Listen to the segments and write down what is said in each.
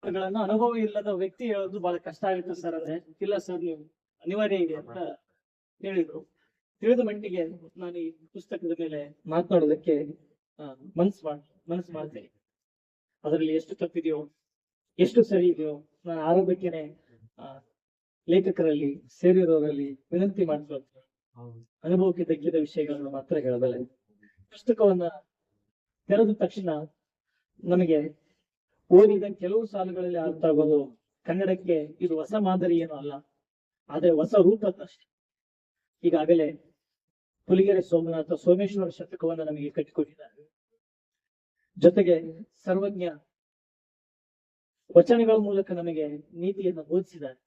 ಮಾತುಗಳನ್ನ ಅನುಭವ ಇಲ್ಲದ ವ್ಯಕ್ತಿ ಹೇಳೋದು ಬಹಳ ಕಷ್ಟ ಆಗುತ್ತೆ ಸರ್. ಅದೇ ಇಲ್ಲ ಸರ್, ನೀವು ಅನಿವಾರ್ಯ ಇದೆ ಅಂತ ಹೇಳಿದ್ರು. ತಿಳಿದ ಮಟ್ಟಿಗೆ ನಾನು ಈ ಪುಸ್ತಕದ ಮೇಲೆ ಮಾತನಾಡೋದಕ್ಕೆ ಮನಸ್ಸು ಮಾಡ್ತೇನೆ. ಅದರಲ್ಲಿ ಎಷ್ಟು ತಪ್ಪಿದೆಯೋ ಎಷ್ಟು ಸರಿ ಇದೆಯೋ ನಾನು ಆರೋಗ್ಯಕ್ಕೇನೆ ಲೇಖಕರಲ್ಲಿ ಸೇರಿರೋರಲ್ಲಿ ವಿನಂತಿ ಮಾಡ್ಕೊಳ್ತೇನೆ. ಅನುಭವಕ್ಕೆ ತಗ್ಗಿದ ವಿಷಯಗಳನ್ನು ಮಾತ್ರ ಹೇಳಬಲ್ಲೆ. ಪುಸ್ತಕವನ್ನ ತೆರೆದ ತಕ್ಷಣ ನಮಗೆ ಓದಿದ ಕೆಲವು ಸಾಲುಗಳಲ್ಲಿ ಅರ್ಥ ಆಗೋದು ಕನ್ನಡಕ್ಕೆ ಇದು ಹೊಸ ಮಾದರಿ ಏನೂ ಅಲ್ಲ, ಆದ್ರೆ ಹೊಸ ರೂಪದಷ್ಟೇ. ಈಗಾಗಲೇ ಪುಲಿಗೆರೆ ಸೋಮೇಶ್ವರ ಶತಕವನ್ನು ನಮಗೆ ಕಟ್ಟಿಕೊಟ್ಟಿದ್ದಾರೆ. ಜೊತೆಗೆ ಸರ್ವಜ್ಞ ವಚನಗಳ ಮೂಲಕ ನಮಗೆ ನೀತಿಯನ್ನು ಬೋಧಿಸಿದ್ದಾರೆ.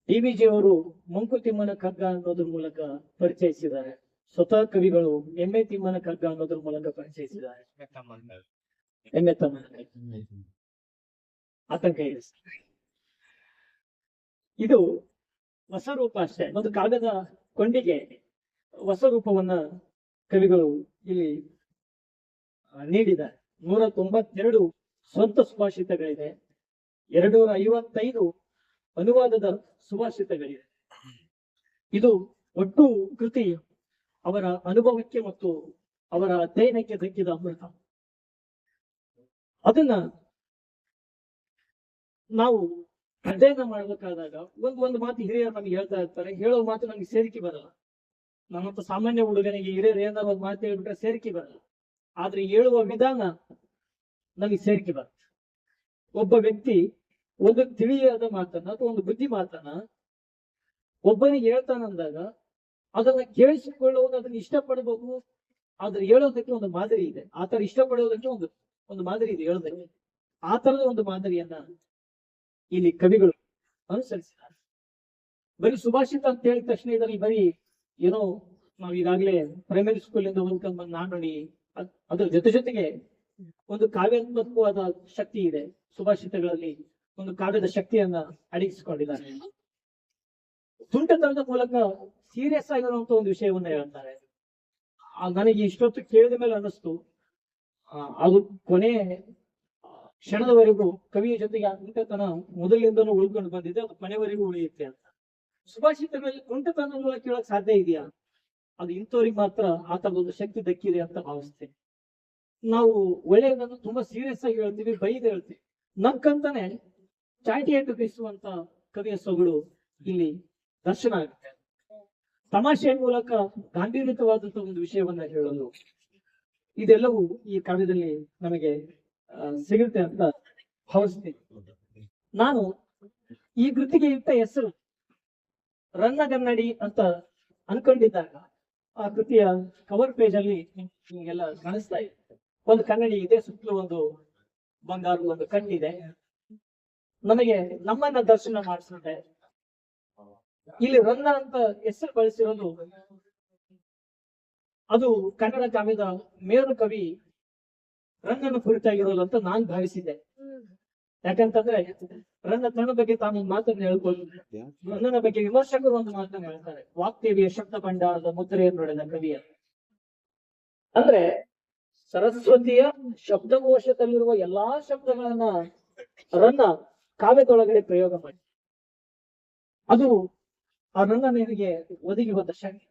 ಡಿ.ವಿ.ಜಿ ಅವರು ಮಂಕುತಿಮ್ಮನ ಕಗ್ಗ ಅನ್ನೋದ್ರ ಮೂಲಕ ಪರಿಚಯಿಸಿದ್ದಾರೆ. ಸ್ವತಃ ಕವಿಗಳು ಎಮ್ಮೆ ತಿಮ್ಮನ ಕಗ್ಗ ಅನ್ನೋದ್ರ ಮೂಲಕ ಪರಿಚಯಿಸಿದ್ದಾರೆ. ಎಮ್ಮೆ ತಮ್ಮನ ಆತಂಕ ಇದೆ. ಇದು ಹೊಸ ರೂಪ ಅಷ್ಟೇ. ಒಂದು ಕಾಗದ ಕೊಂಡಿಗೆ ಹೊಸ ರೂಪವನ್ನ ಕವಿಗಳು ಇಲ್ಲಿ ನೀಡಿದ್ದಾರೆ. 192 ಸ್ವಂತ ಸುಭಾಷಿತಗಳಿದೆ, 255 ಅನುವಾದದ ಸುಭಾಷಿತಗಳಿದೆ. ಇದು ಒಟ್ಟು ಕೃತಿ ಅವರ ಅನುಭವಕ್ಕೆ ಮತ್ತು ಅವರ ಅಧ್ಯಯನಕ್ಕೆ ದಕ್ಕಿದ ಅಮೃತ. ಅದನ್ನ ನಾವು ಅಧ್ಯಯನ ಮಾಡ್ಬೇಕಾದಾಗ ಒಂದು ಮಾತು ಹಿರಿಯರು ನಮ್ಗೆ ಹೇಳ್ತಾ ಇರ್ತಾರೆ, ಹೇಳೋ ಮಾತು ನಮ್ಗೆ ಸೇರಿಕೆ ಬರಲ್ಲ. ನಮ್ಮಂತ ಸಾಮಾನ್ಯ ಹುಡುಗನಿಗೆ ಹಿರಿಯರು ಏನಾದ್ರು ಒಂದು ಮಾತು ಹೇಳ್ಬಿಟ್ರೆ ಸೇರಿಕೆ ಬರಲ್ಲ, ಆದ್ರೆ ಹೇಳುವ ವಿಧಾನ ನಮಗೆ ಸೇರಿಕೆ ಬರುತ್ತೆ. ಒಬ್ಬ ವ್ಯಕ್ತಿ ಒಂದು ತಿಳಿಯಾದ ಮಾತನ್ನ ಅಥವಾ ಒಂದು ಬುದ್ಧಿ ಮಾತನ್ನ ಒಬ್ಬನಿಗೆ ಹೇಳ್ತಾನಂದಾಗ ಅದನ್ನ ಕೇಳಿಸಿಕೊಳ್ಳುವುದು, ಅದನ್ನ ಇಷ್ಟಪಡಬಹುದು, ಆದ್ರೆ ಹೇಳೋದಕ್ಕೆ ಒಂದು ಮಾದರಿ ಇದೆ. ಆತರ ಇಷ್ಟಪಡೋದಕ್ಕೆ ಒಂದು ಮಾದರಿ ಇದೆ ಹೇಳೋದಕ್ಕೆ. ಆ ತರದ ಒಂದು ಮಾದರಿಯನ್ನ ಇಲ್ಲಿ ಕವಿಗಳು ಅನುಸರಿಸಿದ್ದಾರೆ. ಬರೀ ಸುಭಾಷಿತ ಅಂತ ಹೇಳಿದ ತಕ್ಷಣ ಇದರಲ್ಲಿ ಬರೀ ಏನೋ ನಾವು ಈಗಾಗಲೇ ಪ್ರೈಮರಿ ಸ್ಕೂಲ್ ಇಂದ ಓದ್ಕೊಂಡ್ ಬಂದು ನಾನುಡಿ, ಅದ್ರ ಜೊತೆಗೆ ಒಂದು ಕಾವ್ಯಾತ್ಮಕವಾದ ಶಕ್ತಿ ಇದೆ. ಸುಭಾಷಿತಗಳಲ್ಲಿ ಒಂದು ಕಾವ್ಯದ ಶಕ್ತಿಯನ್ನ ಅಡಗಿಸಿಕೊಂಡಿದ್ದಾರೆ. ತುಂಟತನದ ಮೂಲಕ ಸೀರಿಯಸ್ ಆಗಿರುವಂತ ಒಂದು ವಿಷಯವನ್ನ ಹೇಳ್ತಾರೆ. ನನಗೆ ಇಷ್ಟೊತ್ತು ಕೇಳಿದ ಮೇಲೆ ಅನ್ನಿಸ್ತು, ಅದು ಕೊನೆ ಕ್ಷಣದವರೆಗೂ ಕವಿಯ ಜೊತೆಗೆ ತುಂಟತನ ಮೊದಲಿನಿಂದಲೂ ಉಳ್ಕೊಂಡು ಬಂದಿದೆ, ಅದು ಕೊನೆವರೆಗೂ ಉಳಿಯುತ್ತೆ ಅಂತ. ಸುಭಾಷಿತಗಳಲ್ಲಿ ತುಂಟತನದ ಮೂಲಕ ಕೇಳಕ್ ಸಾಧ್ಯ ಇದೆಯಾ? ಅದು ಇಂಥವ್ರಿಗೆ ಮಾತ್ರ ಆ ತರದೊಂದು ಶಕ್ತಿ ದಕ್ಕಿದೆ ಅಂತ ಭಾವಿಸ್ತೇನೆ. ನಾವು ಒಳ್ಳೆಯದನ್ನು ತುಂಬಾ ಸೀರಿಯಸ್ ಆಗಿ ಹೇಳ್ತೀವಿ, ಬೈದು ಹೇಳ್ತೀವಿ. ನಕ್ಕಂತಾನೆ ಚಾಟಿಯನ್ನು ಬೀಸುವಂತ ಕವಿಯ ಸೊಗಡು ಇಲ್ಲಿ ದರ್ಶನ ಆಗುತ್ತೆ. ತಮಾಷೆಯ ಮೂಲಕ ಗಾಂಭೀರ್ಯವಾದಂತಹ ಒಂದು ವಿಷಯವನ್ನ ಹೇಳಲು ಇದೆಲ್ಲವೂ ಈ ಕಾವ್ಯದಲ್ಲಿ ನಮಗೆ ಸಿಗುತ್ತೆ ಅಂತ ಭಾವಿಸ್ತೀನಿ. ನಾನು ಈ ಕೃತಿಗೆ ಇಟ್ಟ ಹೆಸರು ರನ್ನಗನ್ನಡಿ ಅಂತ ಅನ್ಕೊಂಡಿದ್ದಾಗ ಆ ಕೃತಿಯ ಕವರ್ ಪೇಜ್ ಅಲ್ಲಿ ನಿಮಗೆಲ್ಲ ಕಾಣಿಸ್ತಾ ಇದೆ. ಒಂದು ಕನ್ನಡಿ ಇದೆ, ಸುತ್ತಲೂ ಒಂದು ಬಂಗಾರದ ಒಂದು ಕಣ್ಣಿದೆ. ನಮಗೆ ನಮ್ಮನ್ನ ದರ್ಶನ ಮಾಡಿಸುತ್ತೆ. ಇಲ್ಲಿ ರನ್ನ ಅಂತ ಹೆಸರು ಬಳಸಿರೋದು ಅದು ಕನ್ನಡ ಕಾವ್ಯದ ಮೇರು ಕವಿ ರನ್ನನ ಕುರಿತಾಗಿರೋದು ಅಂತ ನಾನ್ ಭಾವಿಸಿದ್ದೆ. ಯಾಕಂತಂದ್ರೆ ರನ್ನ ತನ್ನ ಬಗ್ಗೆ ತಾನೊಂದು ಮಾತನ್ನು ಹೇಳ್ಕೊಂಡು ರನ್ನನ ಬಗ್ಗೆ ವಿಮರ್ಶಕರು ಒಂದು ಮಾತನ್ನು ಹೇಳ್ತಾರೆ. ವಾಗ್ದೇವಿಯ ಶಬ್ದ ಭಂಡಾರದ ಮುದ್ರೆಯನ್ನು ನೋಡಿದ ಕವಿಯ ಅಂದ್ರೆ ಸರಸ್ವತಿಯ ಶಬ್ದಕೋಶದಲ್ಲಿರುವ ಎಲ್ಲಾ ಶಬ್ದಗಳನ್ನ ರನ್ನ ಕಾವ್ಯದೊಳಗಡೆ ಪ್ರಯೋಗ ಮಾಡಿ, ಅದು ಆ ರನ್ನನಿಗೆ ಒದಗಿ ಹೋದ ಶಕ್ತಿ.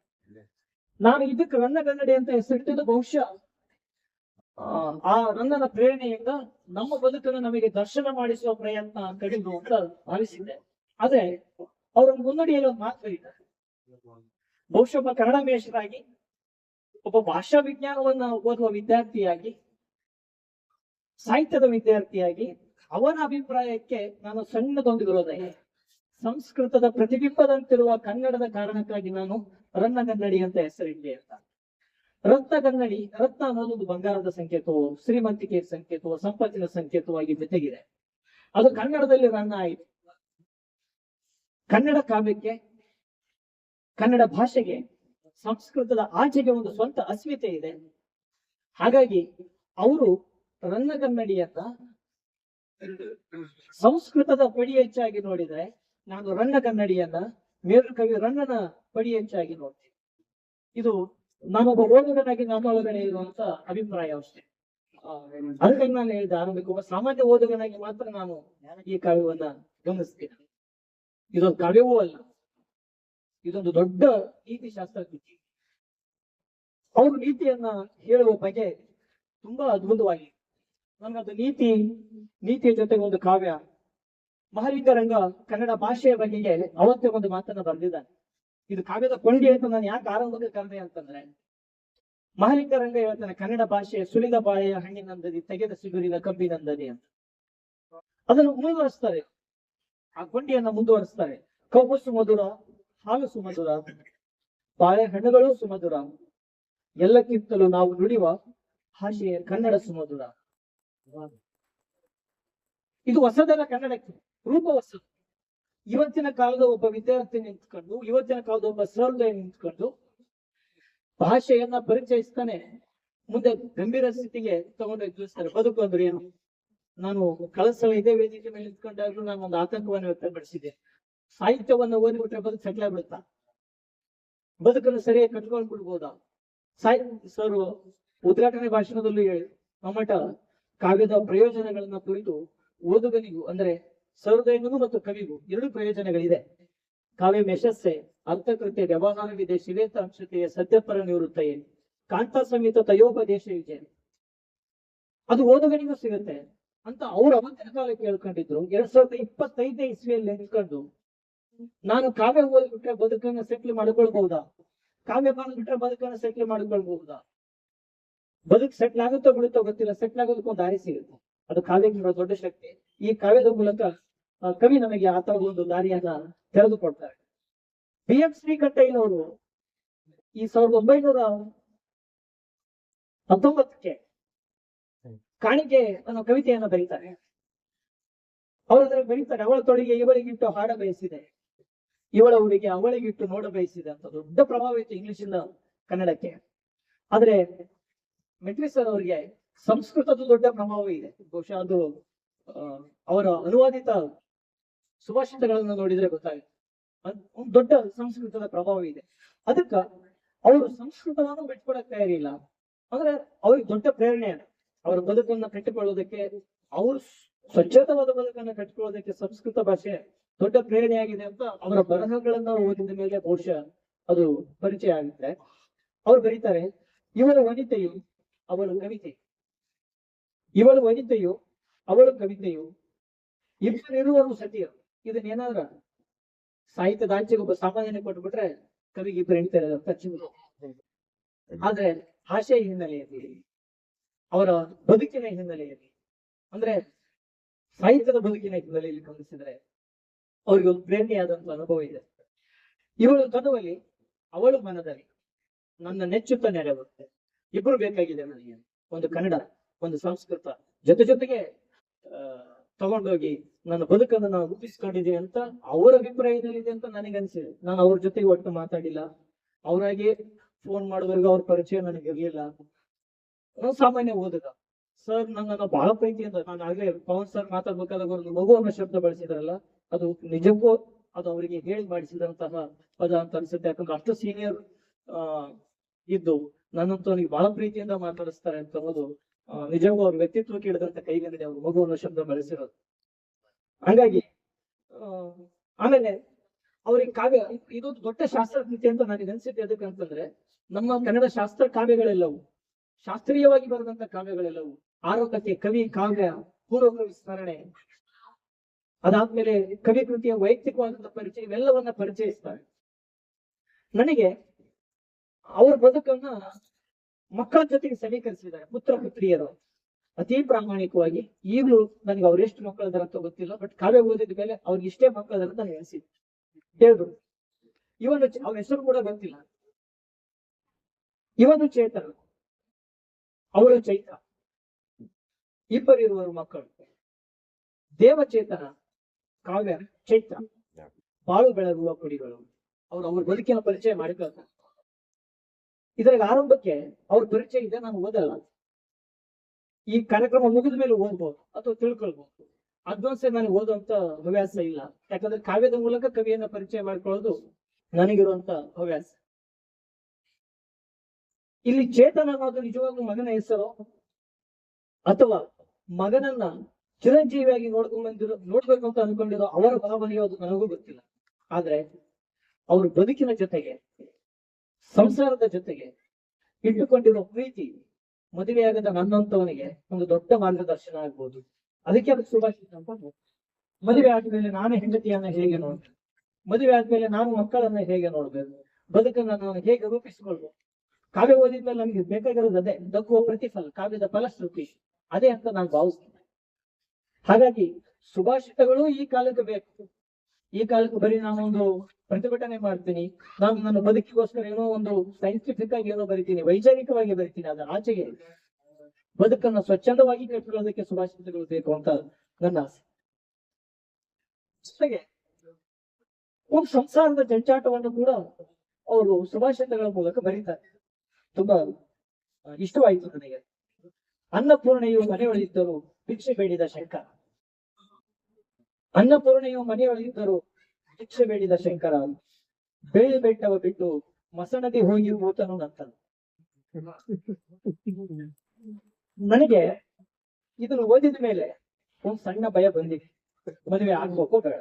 ನಾನು ಇದಕ್ಕೆ ರನ್ನಗನ್ನಡಿ ಅಂತ ಹೆಸರಿಟ್ಟಿದ್ದು ಬಹುಶಃ ಆ ರನ್ನನ ಪ್ರೇರಣೆಯಿಂದ ನಮ್ಮ ಬದುಕನ್ನು ನಮಗೆ ದರ್ಶನ ಮಾಡಿಸುವ ಪ್ರಯತ್ನ ಕಡಿಮೆ ಅಂತ ಭಾವಿಸಿದ್ದೆ. ಆದ್ರೆ ಅವರ ಮುನ್ನಡೆಯಲ್ಲಿ ಒಂದು ಮಾತು ಬರೀತಾರೆ. ಬಹುಶಃ ಒಬ್ಬ ಕನ್ನಡ ಮೇಷರಾಗಿ, ಒಬ್ಬ ಭಾಷಾ ವಿಜ್ಞಾನವನ್ನ ಓದುವ ವಿದ್ಯಾರ್ಥಿಯಾಗಿ, ಸಾಹಿತ್ಯದ ವಿದ್ಯಾರ್ಥಿಯಾಗಿ ಅವನ ಅಭಿಪ್ರಾಯಕ್ಕೆ ನಾನು ಸಣ್ಣದೊಂದು ವಿರೋಧ ಇದೆ. ಸಂಸ್ಕೃತದ ಪ್ರತಿಬಿಂಬದಂತಿರುವ ಕನ್ನಡದ ಕಾರಣಕ್ಕಾಗಿ ನಾನು ರನ್ನಗನ್ನಡಿ ಅಂತ ಹೆಸರಿದ್ದೆ ಅಂತ. ರತ್ನಗನ್ನಡಿ, ರತ್ನ ಅನ್ನೋದು ಒಂದು ಬಂಗಾರದ ಸಂಕೇತವೋ, ಶ್ರೀಮಂತಿಕೆಯ ಸಂಕೇತವೋ, ಸಂಪತ್ತಿನ ಸಂಕೇತವಾಗಿ ಜೊತೆಗಿದೆ. ಅದು ಕನ್ನಡದಲ್ಲಿ ರನ್ನ ಆಯಿತು. ಕನ್ನಡ ಕಾವ್ಯಕ್ಕೆ, ಕನ್ನಡ ಭಾಷೆಗೆ, ಸಂಸ್ಕೃತದ ಆಚೆಗೆ ಒಂದು ಸ್ವಂತ ಅಸ್ಮಿತೆ ಇದೆ. ಹಾಗಾಗಿ ಅವರು ರನ್ನಗನ್ನಡಿಯನ್ನ ಸಂಸ್ಕೃತದ ಪಡಿ ಹೆಚ್ಚಾಗಿ ನೋಡಿದ್ರೆ, ನಾನು ರನ್ನಗನ್ನಡಿಯನ್ನ ಮೇರು ಕವಿ ರನ್ನನ ಪಡಿ ಹೆಚ್ಚಾಗಿ ನೋಡ್ತೀನಿ. ಇದು ನಾನೊಬ್ಬ ಓದುಗನಾಗಿ ನನ್ನೊಳಗಡೆ ಇರುವಂತ ಅಭಿಪ್ರಾಯ ಅಷ್ಟೇ. ಅದಕ್ಕಾಗಿ ನಾನು ಹೇಳಿದ ಆರಂಭಿಕ ಒಬ್ಬ ಸಾಮಾನ್ಯ ಓದುಗನಾಗಿ ಮಾತ್ರ ನಾನು ಈ ಕಾವ್ಯವನ್ನ ಗಮನಿಸ್ತೇನೆ. ಇದೊಂದು ಕಾವ್ಯವೂ ಅಲ್ಲ, ಇದೊಂದು ದೊಡ್ಡ ನೀತಿಶಾಸ್ತ್ರ ಕೃತಿ. ಅವರು ನೀತಿಯನ್ನ ಹೇಳುವ ಬಗೆ ತುಂಬಾ ಅದ್ಭುತವಾಗಿದೆ. ನನಗದು ನೀತಿಯ ಜೊತೆಗೆ ಒಂದು ಕಾವ್ಯ. ಮಹಾಲಿಂಗರಂಗ ಕನ್ನಡ ಭಾಷೆಯ ಬಗೆಗೆ ಅವತ್ತೇ ಒಂದು ಮಾತನ್ನ ಬರೆದಿದ್ದಾನೆ. ಇದು ಕಾವ್ಯದ ಕೊಂಡಿ ಅಂತ ನಾನು ಯಾಕೆ ಆರಂಭದಲ್ಲಿ ಕರೆದೆ ಅಂತಂದ್ರೆ, ಮಹಾಲಿಂಗರಂಗ ಹೇಳ್ತಾನೆ ಕನ್ನಡ ಭಾಷೆ ಸುಲಿದ ಬಾಳೆಯ ಹಣ್ಣಿನಂದದಿ ತೆಗೆದ ಸಿಗುರಿದ ಕಬ್ಬಿನಂದದಿ ಅಂತ. ಅದನ್ನು ಮುಂದುವರಿಸ್ತಾರೆ, ಆ ಕೊಂಡಿಯನ್ನ ಮುಂದುವರಿಸ್ತಾರೆ. ಕಬ್ಬು ಸುಮಧುರ, ಹಾಲು ಸುಮಧುರ, ಬಾಳೆಹಣ್ಣುಗಳು ಸುಮಧುರ, ಎಲ್ಲಕ್ಕಿಂತಲೂ ನಾವು ನುಡಿಯುವ ಭಾಷೆಯ ಕನ್ನಡ ಸುಮಧುರ. ಇದು ಹೊಸದಲ್ಲ, ಕನ್ನಡಕ್ಕೆ ರೂಪ ಹೊಸದು. ಇವತ್ತಿನ ಕಾಲದ ಒಬ್ಬ ವಿದ್ಯಾರ್ಥಿ ನಿಂತ್ಕೊಂಡು, ಇವತ್ತಿನ ಕಾಲದ ಒಬ್ಬ ಸಹೃದಯ ನಿಂತ್ಕೊಂಡು ಭಾಷೆಯನ್ನ ಪರಿಚಯಿಸ್ತಾನೆ ಮುಂದೆ ಗಂಭೀರ ಸ್ಥಿತಿಗೆ ತಗೊಂಡೋಗಿ ತಿಳಿಸ್ತಾರೆ. ಬದುಕು ಅಂದ್ರೆ ಏನು? ನಾನು ಕಳೆದ ಸಲ ಇದೇ ವೇದಿಕೆ ಮೇಲೆ ನಿಂತ್ಕೊಂಡಾಗ್ಲೂ ನಾನು ಒಂದು ಆತಂಕವನ್ನು ವ್ಯಕ್ತಪಡಿಸಿದೆ. ಸಾಹಿತ್ಯವನ್ನು ಓದಿಬಿಟ್ರೆ ಬದುಕು ಸೆಟ್ಲ್ ಆಗ್ಬಿಡ್ತಾ? ಬದುಕನ್ನು ಸರಿಯಾಗಿ ಕಟ್ಕೊಂಡು ಬಿಡ್ಬೋದಾ? ಸಾಹಿತ್ಯ ಸರ್ ಉದ್ಘಾಟನೆ ಭಾಷಣದಲ್ಲೂ ಹೇಳಿ ನಮ್ಮಟ ಕಾವ್ಯದ ಪ್ರಯೋಜನಗಳನ್ನ ಕುರಿತು ಓದುಗನಿಗೂ ಅಂದ್ರೆ ಸಹೃದಯನಿಗೂ ಮತ್ತು ಕವಿಗೂ ಎರಡು ಪ್ರಯೋಜನಗಳಿದೆ. ಕಾವ್ಯ ಯಶಸ್ಸೆ, ಅರ್ಥಕೃತ್ಯ, ವ್ಯವಹಾರವಿದೆ, ಶಿವೇತ ಅಂಶತೆಯ, ಸತ್ಯಪರ ನಿವೃತ್ತಯೇ, ಕಾಂತ ಸಮೇತ ತಯೋಪದೇಶ ವಿಜಯ. ಅದು ಓದುಗನಿಗೂ ಸಿಗುತ್ತೆ ಅಂತ ಅವ್ರು ಅವತ್ತಿನ ಕಾಲಕ್ಕೆ ಹೇಳ್ಕೊಂಡಿದ್ರು. 2025ನೇ ಇಸ್ವಿಯಲ್ಲಿ ನಿಂತ್ಕೊಂಡು ನಾನು ಕಾವ್ಯ ಓದ್ಬಿಟ್ರೆ ಬದುಕನ್ನ ಸೆಟ್ಲ್ ಮಾಡ್ಕೊಳ್ಬಹುದಾ? ಕಾವ್ಯ ಬಿಟ್ರೆ ಬದುಕನ್ನ ಸೆಟ್ಲ್ ಮಾಡ್ಕೊಳ್ಬಹುದಾ? ಬದುಕು ಸೆಟ್ಲ್ ಆಗುತ್ತೋ ಬಿಡುತ್ತೋ ಗೊತ್ತಿಲ್ಲ, ಸೆಟ್ಲ್ ಆಗೋದಕ್ಕೊಂದು ದಾರಿ ಸಿಗುತ್ತೆ. ಅದು ಕಾವ್ಯಕ್ಕಿರೋ ದೊಡ್ಡ ಶಕ್ತಿ. ಈ ಕಾವ್ಯದ ಮೂಲಕ ಕವಿ ನಮಗೆ ಆ ತರದ ಒಂದು ದಾರಿಯನ್ನ ತೆರೆದುಕೊಡ್ತಾರೆ. BM ಶ್ರೀಕಂಠಯ್ಯನವರು ಈ 1919ಕ್ಕೆ ಕಾಣಿಕೆ ಅನ್ನೋ ಕವಿತೆಯನ್ನ ಬರೀತಾರೆ. ಅವರದ್ರ ಬರೀತಾರೆ, ಅವಳ ತೊಡಿಗೆ ಇವಳಿಗಿಟ್ಟು ಹಾಡ ಬಯಸಿದೆ, ಇವಳ ಹುಡುಗಿ ಅವಳಿಗಿಟ್ಟು ನೋಡ ಬಯಸಿದೆ ಅಂತ. ದೊಡ್ಡ ಪ್ರಭಾವ ಇತ್ತು ಇಂಗ್ಲಿಷಿಂದ ಕನ್ನಡಕ್ಕೆ. ಆದ್ರೆ ಮೆಟ್ರಿಸರ್ ಅವರಿಗೆ ಸಂಸ್ಕೃತದ ದೊಡ್ಡ ಪ್ರಭಾವ ಇದೆ. ಬಹುಶಃ ಅದು ಅವರ ಅನುವಾದಿತ ಸುಭಾಷಿತಗಳನ್ನು ನೋಡಿದ್ರೆ ಗೊತ್ತಾಗುತ್ತೆ. ದೊಡ್ಡ ಸಂಸ್ಕೃತದ ಪ್ರಭಾವ ಇದೆ. ಅದಕ್ಕ ಅವರು ಸಂಸ್ಕೃತವನ್ನು ಬಿಟ್ಕೊಡಕ್ ತಯಾರಿಲ್ಲ. ಅಂದ್ರೆ ಅವ್ರಿಗೆ ದೊಡ್ಡ ಪ್ರೇರಣೆ ಅವರ ಬದುಕನ್ನ ಕಟ್ಟಿಕೊಳ್ಳೋದಕ್ಕೆ, ಅವರು ಸ್ವಚ್ಛತವಾದ ಬದುಕನ್ನ ಕಟ್ಟಿಕೊಳ್ಳೋದಕ್ಕೆ ಸಂಸ್ಕೃತ ಭಾಷೆ ದೊಡ್ಡ ಪ್ರೇರಣೆಯಾಗಿದೆ ಅಂತ ಅವರ ಬರಹಗಳನ್ನ ಓದಿದ ಮೇಲೆ ಬಹುಶಃ ಅದು ಪರಿಚಯ ಆಗುತ್ತೆ. ಅವ್ರು ಬರೀತಾರೆ, ಇವಳ ವನಿತೆಯು ಅವಳು ಕವಿತೆ, ಇವಳು ವನಿತೆಯು ಅವಳು ಕವಿತೆಯು, ಇಬ್ಬರಿರುವರು ಸತಿಯರು. ಇದನ್ನೇನಾದ್ರ ಸಾಹಿತ್ಯದ ಆಚೆಗೆ ಒಬ್ಬ ಸಾಮಾನ್ಯನ ಕೊಟ್ಬಿಟ್ರೆ ಕವಿಗೆ ಇಬ್ಬರು ಹೇಳ್ತಾರೆ ಖರ್ಚು. ಆದ್ರೆ ಭಾಷೆಯ ಹಿನ್ನೆಲೆಯಲ್ಲಿ, ಅವರ ಬದುಕಿನ ಹಿನ್ನೆಲೆಯಲ್ಲಿ, ಅಂದ್ರೆ ಸಾಹಿತ್ಯದ ಬದುಕಿನ ಹಿನ್ನೆಲೆಯಲ್ಲಿ ಗಮನಿಸಿದ್ರೆ ಅವ್ರಿಗೆ ಒಂದು ಪ್ರೇರಣೆಯಾದಂತ ಅನುಭವ ಇದೆ. ಇವಳು ತನುವಲ್ಲಿ ಅವಳು ಮನದಲ್ಲಿ ನನ್ನ ನೆಚ್ಚುತ್ತ ನೆರವುತ್ತೆ. ಇಬ್ರು ಬೇಕಾಗಿದೆ ನನಗೆ. ಒಂದು ಕನ್ನಡ, ಒಂದು ಸಂಸ್ಕೃತ ಜೊತೆಗೆ ತಗೊಂಡೋಗಿ ನನ್ನ ಬದುಕನ್ನು ನಾನು ರೂಪಿಸ್ಕೊಂಡಿದ್ದೀನಿ ಅಂತ ಅವರ ಅಭಿಪ್ರಾಯದಲ್ಲಿದೆ ಅಂತ ನನಗನ್ಸಿದೆ. ನಾನು ಅವ್ರ ಜೊತೆಗೆ ಒಟ್ಟು ಮಾತಾಡಿಲ್ಲ, ಅವರಾಗಿ ಫೋನ್ ಮಾಡೋವರೆಗೂ ಅವ್ರ ಪರಿಚಯ ನನಗಿರ್ಲಿಲ್ಲ. ನಾನು ಸಾಮಾನ್ಯ ಓದುಗ. ಸರ್ ನನ್ನನ್ನು ಬಹಳ ಪ್ರೀತಿಯಿಂದ, ನಾನು ಆಗ್ಲೇ ಪವನ್ ಸರ್ ಮಾತಾಡ್ಬೇಕಾದಾಗ ಒಂದು ಮಗು ಅನ್ನೋ ಶಬ್ದ ಬಳಸಿದ್ರಲ್ಲ, ಅದು ನಿಜಕ್ಕೂ ಅದು ಅವರಿಗೆ ಹೇಳಿ ಮಾಡಿಸಿದಂತಹ ಪದ ಅಂತ ಅನ್ಸುತ್ತೆ. ಯಾಕಂದ್ರೆ ಅಷ್ಟು ಸೀನಿಯರ್ ಇದ್ದು ನನ್ನಂತೂ ಅವನಿಗೆ ಬಹಳ ಪ್ರೀತಿಯಿಂದ ಮಾತಾಡಿಸ್ತಾರೆ ಅಂತ ಅನ್ನೋದು ನಿಜಕ್ಕೂ ಅವ್ರ ವ್ಯಕ್ತಿತ್ವಕ್ಕೆ ಹಿಡಿದಂತ ಕೈಗೇನಿದೆ ಅವ್ರು ಮಗು ಅನ್ನೋ ಶಬ್ದ ಬಳಸಿರೋದು. ಹಂಗಾಗಿ ಆಮೇಲೆ ಅವ್ರಿಗೆ ಕಾವ್ಯ ಇದೊಂದು ದೊಡ್ಡ ಶಾಸ್ತ್ರಕೃತಿ ಅಂತ ನನಗೆ ಅನ್ಸುತ್ತೆ. ಅದಕ್ಕಂತಂದ್ರೆ ನಮ್ಮ ಕನ್ನಡ ಶಾಸ್ತ್ರ ಕಾವ್ಯಗಳೆಲ್ಲವು, ಶಾಸ್ತ್ರೀಯವಾಗಿ ಬರೆದಂತ ಕಾವ್ಯಗಳೆಲ್ಲವು ಆರೋಗ್ಯತೆ, ಕವಿ ಕಾವ್ಯ, ಪೂರ್ವಕವಿ ಸ್ಮರಣೆ, ಅದಾದ್ಮೇಲೆ ಕವಿ ಕೃತಿಯ ವೈಯಕ್ತಿಕವಾದಂತಹ ಪರಿಚಯ, ಇವೆಲ್ಲವನ್ನ ಪರಿಚಯಿಸ್ತಾರೆ. ನನಗೆ ಅವ್ರ ಬದುಕನ್ನ ಮಕ್ಕಳ ಜೊತೆಗೆ ಸಮೀಕರಿಸಿದ್ದಾರೆ. ಪುತ್ರ ಪುತ್ರಿಯರು ಅತಿ ಪ್ರಾಮಾಣಿಕವಾಗಿ. ಈಗಲೂ ನನಗೆ ಅವ್ರೆಷ್ಟು ಮಕ್ಕಳಿದಾರ ಅಂತ ಗೊತ್ತಿಲ್ಲ, ಬಟ್ ಕಾವ್ಯ ಓದಿದ ಮೇಲೆ ಅವ್ರಿಗೆ ಇಷ್ಟೇ ಮಕ್ಕಳಿದಾರ ಅಂತ ನನಗೆ ಅನಿಸಿದ್ರು. ಹೇಳಿದ್ರು. ಇವನು ಅವ್ರ ಹೆಸರು ಕೂಡ ಗೊತ್ತಿಲ್ಲ. ಇವನು ಚೇತನ, ಅವಳು ಚೈತ್ರ, ಇಬ್ಬರಿರುವರು ಮಕ್ಕಳು. ದೇವಚೇತನ, ಕಾವ್ಯ, ಚೈತ್ರ, ಬಾಳು ಬೆಳಗುವ ಕುಡಿಗಳು. ಅವ್ರ ಬದುಕಿನ ಪರಿಚಯ ಮಾಡಿಕೊಳ್ತಾರೆ. ಇದರ ಆರಂಭಕ್ಕೆ ಅವ್ರ ಪರಿಚಯ ಇದೆ, ನಾನು ಓದಲ್ಲ. ಈ ಕಾರ್ಯಕ್ರಮ ಮುಗಿದ ಮೇಲೆ ಓದ್ಬೋದು ಅಥವಾ ತಿಳ್ಕೊಳ್ಬಹುದು. ಅಡ್ವಾನ್ಸ್ ನನಗೆ ಓದುವಂತ ಹವ್ಯಾಸ ಇಲ್ಲ. ಯಾಕಂದ್ರೆ ಕಾವ್ಯದ ಮೂಲಕ ಕವಿಯನ್ನ ಪರಿಚಯ ಮಾಡ್ಕೊಳ್ಳೋದು ನನಗಿರುವಂತ ಹವ್ಯಾಸ. ಇಲ್ಲಿ ಚೇತನ ಅನ್ನೋದು ನಿಜವಾಗ್ಲೂ ಮಗನ ಹೆಸರು ಅಥವಾ ಮಗನನ್ನ ಚಿರಂಜೀವಿಯಾಗಿ ನೋಡ್ಬೇಕು ಅಂತ ಅನ್ಕೊಂಡಿರೋ ಅವರ ಭಾವನೆಯೋ ಅದು ನನಗೂ ಗೊತ್ತಿಲ್ಲ. ಆದ್ರೆ ಅವ್ರ ಬದುಕಿನ ಜೊತೆಗೆ, ಸಂಸಾರದ ಜೊತೆಗೆ ಇಟ್ಟುಕೊಂಡಿರೋ ಪ್ರೀತಿ ಮದುವೆಯಾಗದ ನನ್ನಂತವನಿಗೆ ಒಂದು ದೊಡ್ಡ ಮಾರ್ಗದರ್ಶನ ಆಗ್ಬೋದು. ಅದಕ್ಕೆ ಅದಕ್ಕೆ ಸುಭಾಷಿತ ಅಂತ. ಮದುವೆ ಆದ್ಮೇಲೆ ನಾನು ಹೆಂಡತಿಯನ್ನ ಹೇಗೆ ನೋಡ್ಬೇಕು, ಮದುವೆ ಆದ್ಮೇಲೆ ನಾನು ಮಕ್ಕಳನ್ನ ಹೇಗೆ ನೋಡ್ಬೇಕು, ಬದುಕನ್ನ ನಾನು ಹೇಗೆ ರೂಪಿಸಿಕೊಳ್ಬೇಕು. ಕಾವ್ಯ ಓದಿದ್ಮೇಲೆ ನಮ್ಗೆ ಬೇಕಾಗಿರೋದು ಅದೇ, ದಕ್ಕುವ ಪ್ರತಿಫಲ, ಕಾವ್ಯದ ಫಲಶ್ರುತಿ ಅದೇ ಅಂತ ನಾನು ಭಾವಿಸ್ತೇನೆ. ಹಾಗಾಗಿ ಸುಭಾಷಿತಗಳು ಈ ಕಾಲಕ್ಕೆ ಬೇಕು. ಈ ಕಾಲಕ್ಕೆ ಬರೀ ನಾನೊಂದು ಪ್ರತಿಭಟನೆ ಮಾಡ್ತೀನಿ, ನಾನು ನನ್ನ ಬದುಕಿಗೋಸ್ಕರ ಏನೋ ಒಂದು ಸೈಂಟಿಫಿಕ್ ಆಗಿ ಏನೋ ಬರಿತೀನಿ, ವೈಚಾರಿಕವಾಗಿ ಬರಿತೀನಿ, ಅದರ ಆಚೆಗೆ ಬದುಕನ್ನ ಸ್ವಚ್ಛಂದವಾಗಿ ಕಟ್ಟಿಕೊಳ್ಳೋದಕ್ಕೆ ಸುಭಾಷಿತಗಳು ಬೇಕು ಅಂತ ನನ್ನ ಆಸೆ. ಜೊತೆಗೆ ಒಂದು ಸಂಸಾರದ ಜಂಚಾಟವನ್ನು ಕೂಡ ಅವರು ಸುಭಾಷಿತಗಳ ಮೂಲಕ ಬರೀತಾರೆ. ತುಂಬಾ ಇಷ್ಟವಾಯಿತು ನನಗೆ. ಅನ್ನಪೂರ್ಣೆಯು ಮನೆಯೊಳಗಿದ್ದರು ಭಿಕ್ಷೆ ಬೇಡಿದ ಶಂಕರ. ಅನ್ನಪೂರ್ಣೆಯು ಮನೆಯೊಳಗಿದ್ದರು ಭಿಕ್ಷೆ ಬೇಡಿದ ಶಂಕರ. ಬೇಳೆ ಬೆಟ್ಟವ ಬಿಟ್ಟು ಮಸಣದಿ ಹೋಗಿ ಭೂತನು ನಂತರ. ನನಗೆ ಇದನ್ನು ಓದಿದ ಮೇಲೆ ಒಂದ್ ಸಣ್ಣ ಭಯ ಬಂದಿದೆ, ಮದುವೆ ಆಗ್ಬೇಕು ಬೇಡ.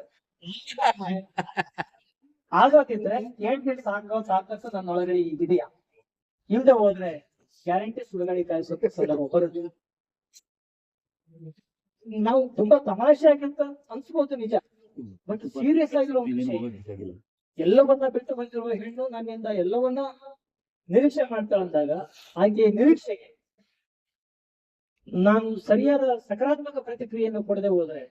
ಆಗೋದಿದ್ರೆ ಹೇಳ್ಬಿಟ್ಟು ಸಾಕಷ್ಟು ನನ್ನೊಳಗಡೆ ಇದೆಯಾ, ಇಲ್ದೆ ಹೋದ್ರೆ ಗ್ಯಾರಂಟಿ ಸುಡುಗಾಡಿ ಕಾಯಿಸೋಕೆ ಸಂದರ್ಭ ಬರುತ್ತೆ. ನಾವು ತುಂಬಾ ತಮಾಷೆ ಆಗಿಂತ ಅನ್ಸ್ಬೋದು ನಿಜ, ಬಟ್ ಸೀರಿಯಸ್ ಆಗಿರೋ ವಿಷಯ. ಎಲ್ಲವನ್ನ ಬಿಟ್ಟು ಬಂದಿರುವ ಹೆಣ್ಣು ನನ್ನಿಂದ ಎಲ್ಲವನ್ನ ನಿರೀಕ್ಷೆ ಮಾಡ್ತಾಳಂದಾಗ ಆಕೆ ನಿರೀಕ್ಷೆಗೆ ನಾನು ಸರಿಯಾದ ಸಕಾರಾತ್ಮಕ ಪ್ರತಿಕ್ರಿಯೆಯನ್ನು ಕೊಡದೆ ಹೋದ್ರೆ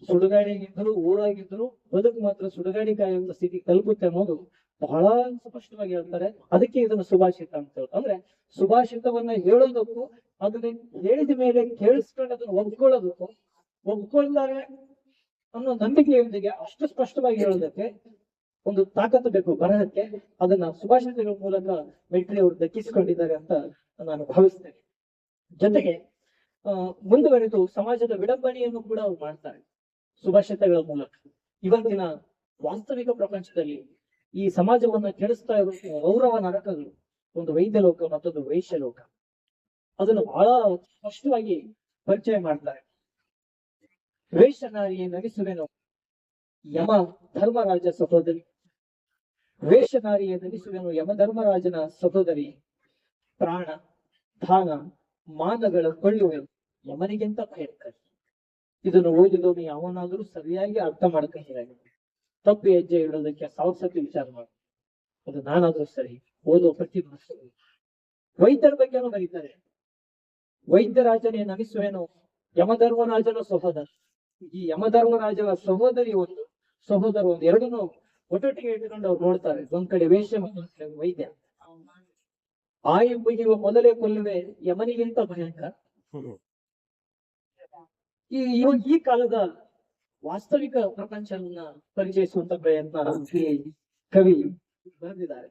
ಸುಡುಗಾಡಿಯಾಗಿದ್ದರು, ಊರಾಗಿದ್ದರು, ಬದುಕು ಮಾತ್ರ ಸುಡುಗಾಡಿ ಕಾಯುವಂತ ಸ್ಥಿತಿ ತಲುಪುತ್ತೆ ಅನ್ನೋದು ಬಹಳ ಸ್ಪಷ್ಟವಾಗಿ ಹೇಳ್ತಾರೆ. ಅದಕ್ಕೆ ಇದನ್ನು ಸುಭಾಷಿತ ಅಂತ ಹೇಳ್ತಾರೆ. ಅಂದ್ರೆ ಸುಭಾಷಿತವನ್ನ ಹೇಳೋದಕ್ಕೂ ಅದನ್ನ ಹೇಳಿದ ಮೇಲೆ ಕೇಳಿಸ್ಕೊಂಡು ಅದನ್ನ ಒಪ್ಕೊಳ್ಳೋದಕ್ಕೂ, ಒಪ್ಕೊಳ್ತಾರೆ ಅನ್ನೋ ನಂಬಿಕೆಯೊಂದಿಗೆ ಅಷ್ಟು ಸ್ಪಷ್ಟವಾಗಿ ಹೇಳೋದಕ್ಕೆ ಒಂದು ತಾಕತ್ತು ಬೇಕು ಬರಹಕ್ಕೆ. ಅದನ್ನ ಸುಭಾಷಿತಗಳ ಮೂಲಕ ಮೆಟ್ರಿ ಅವರು ದಕ್ಕಿಸಿಕೊಂಡಿದ್ದಾರೆ ಅಂತ ನಾನು ಭಾವಿಸ್ತೇನೆ. ಜೊತೆಗೆ ಮುಂದುವರೆದು ಸಮಾಜದ ವಿಡಂಬನೆಯನ್ನು ಕೂಡ ಅವ್ರು ಮಾಡ್ತಾರೆ ಸುಭಾಷಿತಗಳ ಮೂಲಕ. ಇವತ್ತಿನ ವಾಸ್ತವಿಕ ಪ್ರಪಂಚದಲ್ಲಿ ಈ ಸಮಾಜವನ್ನ ಕೆಡಿಸ್ತಾ ಇರೋ ಗೌರವ ನರಕಗಳು, ಒಂದು ವೈದ್ಯ ಲೋಕ ಮತ್ತೊಂದು ವೈಶ್ಯ ಲೋಕ, ಅದನ್ನು ಬಹಳ ಸ್ಪಷ್ಟವಾಗಿ ಪರಿಚಯ ಮಾಡ್ತಾರೆ. ವೇಷನಾರಿಯೇ ನಗಿಸುವೆನು ಯಮ ಧರ್ಮರಾಜ ಸಹೋದರಿ. ವೇಷನಾರಿಯೇ ನಗಿಸುವೆನು ಯಮ ಧರ್ಮರಾಜನ ಸಹೋದರಿ. ಪ್ರಾಣ ದಾನ ಮಾನಗಳ ಕೊಳ್ಳುವೆನು ಯಮನಿಗಿಂತ ಭಯಂಕರ. ಇದನ್ನು ಓದಿದವನು ಯಾವನಾದ್ರೂ ಸರಿಯಾಗಿ ಅರ್ಥ ಮಾಡ್ಕೊಂಡ್ರೆ ತಪ್ಪು ಹೆಜ್ಜೆ ಇಡೋದಕ್ಕೆ ಸಾವಸತಿ ವಿಚಾರ ಮಾಡಿ. ಅದು ನಾನಾದ್ರೂ ಸರಿ, ಓದೋ ಪ್ರತಿ ಸರಿ. ವೈದ್ಯರ ಬಗ್ಗೆನೂ ಬರೀತಾರೆ. ವೈದ್ಯರಾಜನೇ ನಗಿಸುವೆನು ಯಮಧರ್ಮರಾಜನ ಸಹೋದರ. ಈ ಯಮಧರ್ಮರಾಜನ ಸಹೋದರಿ ಒಂದು, ಸಹೋದರ ಒಂದು, ಎರಡನ್ನೂ ಒಟ್ಟೊಟ್ಟಿಗೆ ಇಟ್ಟುಕೊಂಡು ಅವ್ರು ನೋಡ್ತಾರೆ. ಒಂದ್ ಕಡೆ ವೇಶ್ಯ, ಮತ್ತೊಂದ್ ಕಡೆ ವೈದ್ಯ. ಆ ಎಂಬುಗಿರುವ ಮೊದಲೇ ಕೊಲ್ಲುವೆ ಯಮನಿಗಿಂತ ಭಯಂಕರ. ಈ ಕಾಲದ ವಾಸ್ತವಿಕ ಪ್ರಪಂಚವನ್ನ ಪರಿಚಯಿಸುವಂತ ಪ್ರಯತ್ನ ಕವಿ ಬರೆದಿದ್ದಾರೆ.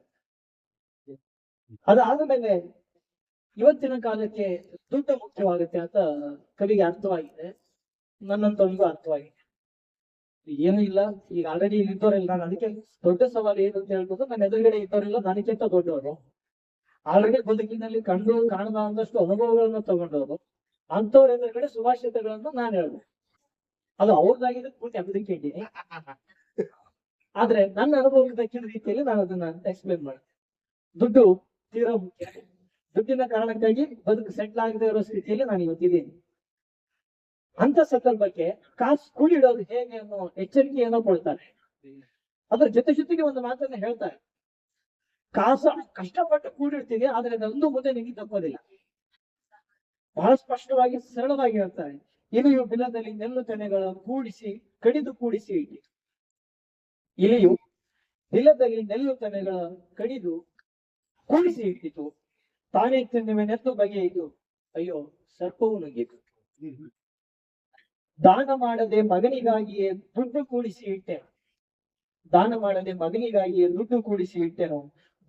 ಅದಾದ ಮೇಲೆ ಇವತ್ತಿನ ಕಾಲಕ್ಕೆ ದುಡ್ಡು ಮುಖ್ಯವಾಗುತ್ತೆ ಅಂತ ಕವಿಗೆ ಅರ್ಥವಾಗಿದೆ, ನನ್ನಂತವನಿಗೂ ಅರ್ಥವಾಗಿದೆ. ಏನು ಇಲ್ಲ, ಈಗ ಆಲ್ರೆಡಿ ಇದ್ದವರೆಲ್ಲ, ನಾನು ಅದಕ್ಕೆ ದೊಡ್ಡ ಸವಾಲು ಏನು ಅಂತ ಹೇಳ್ಬೋದು, ನನ್ನ ಎದುರುಗಡೆ ಇದ್ದವರೆಲ್ಲ ನನಗಿಂತ ದೊಡ್ಡವರು, ಆಲ್ರೆಡಿ ಬದುಕಿನಲ್ಲಿ ಕಂಡು ಕಾಣದ ಒಂದಷ್ಟು ಅನುಭವಗಳನ್ನ ತಗೊಂಡವರು. ಅಂತವ್ರ ಎದುರುಗಡೆ ಸುಭಾಷಿತಗಳನ್ನು ನಾನು ಹೇಳ್ಬೋದು. ಅದು ಅವ್ರದ್ದಾಗಿದ್ದು ಪೂರ್ತಿ ಅದಕ್ಕೆ ಇದ್ದೀನಿ. ಆದ್ರೆ ನನ್ನ ಅನುಭವಕ್ಕೆ ದಕ್ಕಿನ ರೀತಿಯಲ್ಲಿ ನಾನು ಅದನ್ನ ಎಕ್ಸ್ಪ್ಲೇನ್ ಮಾಡ್ತೇನೆ. ದುಡ್ಡು ತೀರಾ ಮುಖ್ಯ. ದುಡ್ಡಿನ ಕಾರಣಕ್ಕಾಗಿ ಬದುಕು ಸೆಟ್ಲ್ ಆಗದೆ ಇರೋ ಸ್ಥಿತಿಯಲ್ಲಿ ನಾನು ಇವತ್ತಿದ್ದೀನಿ. ಅಂತ ಸಂದರ್ಭಕ್ಕೆ ಕಾಸು ಕೂಡಿಡೋದು ಹೇಗೆ ಅನ್ನೋ ಎಚ್ಚರಿಕೆಯನ್ನು ಕೊಡ್ತಾರೆ. ಅದ್ರ ಜೊತೆಗೆ ಒಂದು ಮಾತನ್ನ ಹೇಳ್ತಾರೆ. ಕಾಸು ಕಷ್ಟಪಟ್ಟು ಕೂಡಿಡ್ತೀವಿ, ಆದ್ರೆ ಅದೊಂದು ಮುಂದೆ ನಿಮಗೆ ತಪ್ಪೋದಿಲ್ಲ. ಬಹಳ ಸ್ಪಷ್ಟವಾಗಿ ಸರಳವಾಗಿ ಹೇಳ್ತಾರೆ. ಇಲಿಯು ಬಿಲದಲ್ಲಿ ನೆಲ್ಲು ತೆನೆಗಳ ಕೂಡಿಸಿ ಕಡಿದು ಕೂಡಿಸಿ ಇಟ್ಟಿ. ಇಲಿಯು ಬಿಲದಲ್ಲಿ ನೆಲ್ಲು ತೆನೆಗಳ ಕಡಿದು ಕೂಡಿಸಿ ಇಟ್ಟಿತು. ತಾನೇ ತಿನ್ನುವೆ ನೆತ್ತು ಬಗೆಯಿತು, ಅಯ್ಯೋ ಸರ್ಪವು ನುಗ್ಗಿತು. ದಾನ ಮಾಡದೆ ಮಗನಿಗಾಗಿಯೇ ದುಡ್ಡು ಕೂಡಿಸಿ ಇಟ್ಟೆನು. ದಾನ ಮಾಡದೆ ಮಗನಿಗಾಗಿಯೇ ದುಡ್ಡು ಕೂಡಿಸಿ ಇಟ್ಟೆನು.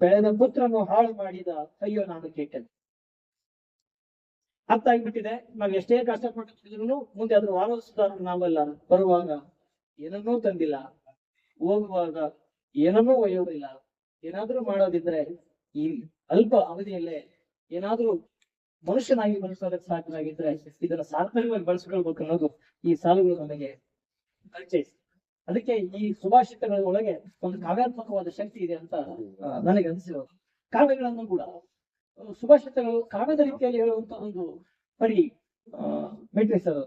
ಬೆಳೆದ ಪುತ್ರನು ಹಾಳು ಮಾಡಿದ, ಅಯ್ಯೋ ನಾನು ಕೆಟ್ಟೆನು. ಅರ್ಥ ಆಗ್ಬಿಟ್ಟಿದೆ. ನಾವ್ ಎಷ್ಟೇ ಕಷ್ಟಪಟ್ಟಿದ್ರು ಮುಂದೆ ಅದ್ರ ವಾರಸುದಾರ ನಾವಲ್ಲ. ಬರುವಾಗ ಏನನ್ನೂ ತಂದಿಲ್ಲ, ಹೋಗುವಾಗ ಏನನ್ನೂ ಒಯ್ಯೋದಿಲ್ಲ. ಏನಾದ್ರೂ ಮಾಡೋದಿದ್ರೆ ಈ ಅಲ್ಪ ಅವಧಿಯಲ್ಲೇ ಏನಾದ್ರೂ ಮನುಷ್ಯನಾಗಿ ಬಳಸೋದಕ್ಕೆ ಸಾಧ್ಯವಾಗಿದ್ರೆ ಇದನ್ನ ಸಾರ್ಥಕವಾಗಿ ಬಳಸ್ಕೊಳ್ಬೇಕು ಅನ್ನೋದು ಈ ಸಾಲುಗಳು ನಮಗೆ ಪರಿಚಯಿಸಿ. ಅದಕ್ಕೆ ಈ ಸುಭಾಷಿತಗಳ ಒಳಗೆ ಒಂದು ಕಾವ್ಯಾತ್ಮಕವಾದ ಶಕ್ತಿ ಇದೆ ಅಂತ ನನಗೆ ಅನಿಸಿರೋದು. ಕಾವ್ಯಗಳನ್ನು ಕೂಡ ಸುಭಾಷಿತಗಳು ಕಾವ್ಯದ ರೀತಿಯಲ್ಲಿ ಹೇಳುವಂತ ಒಂದು ಪರಿ ಮೆಟ್ರಿಕ್ಸ್ ಅದು.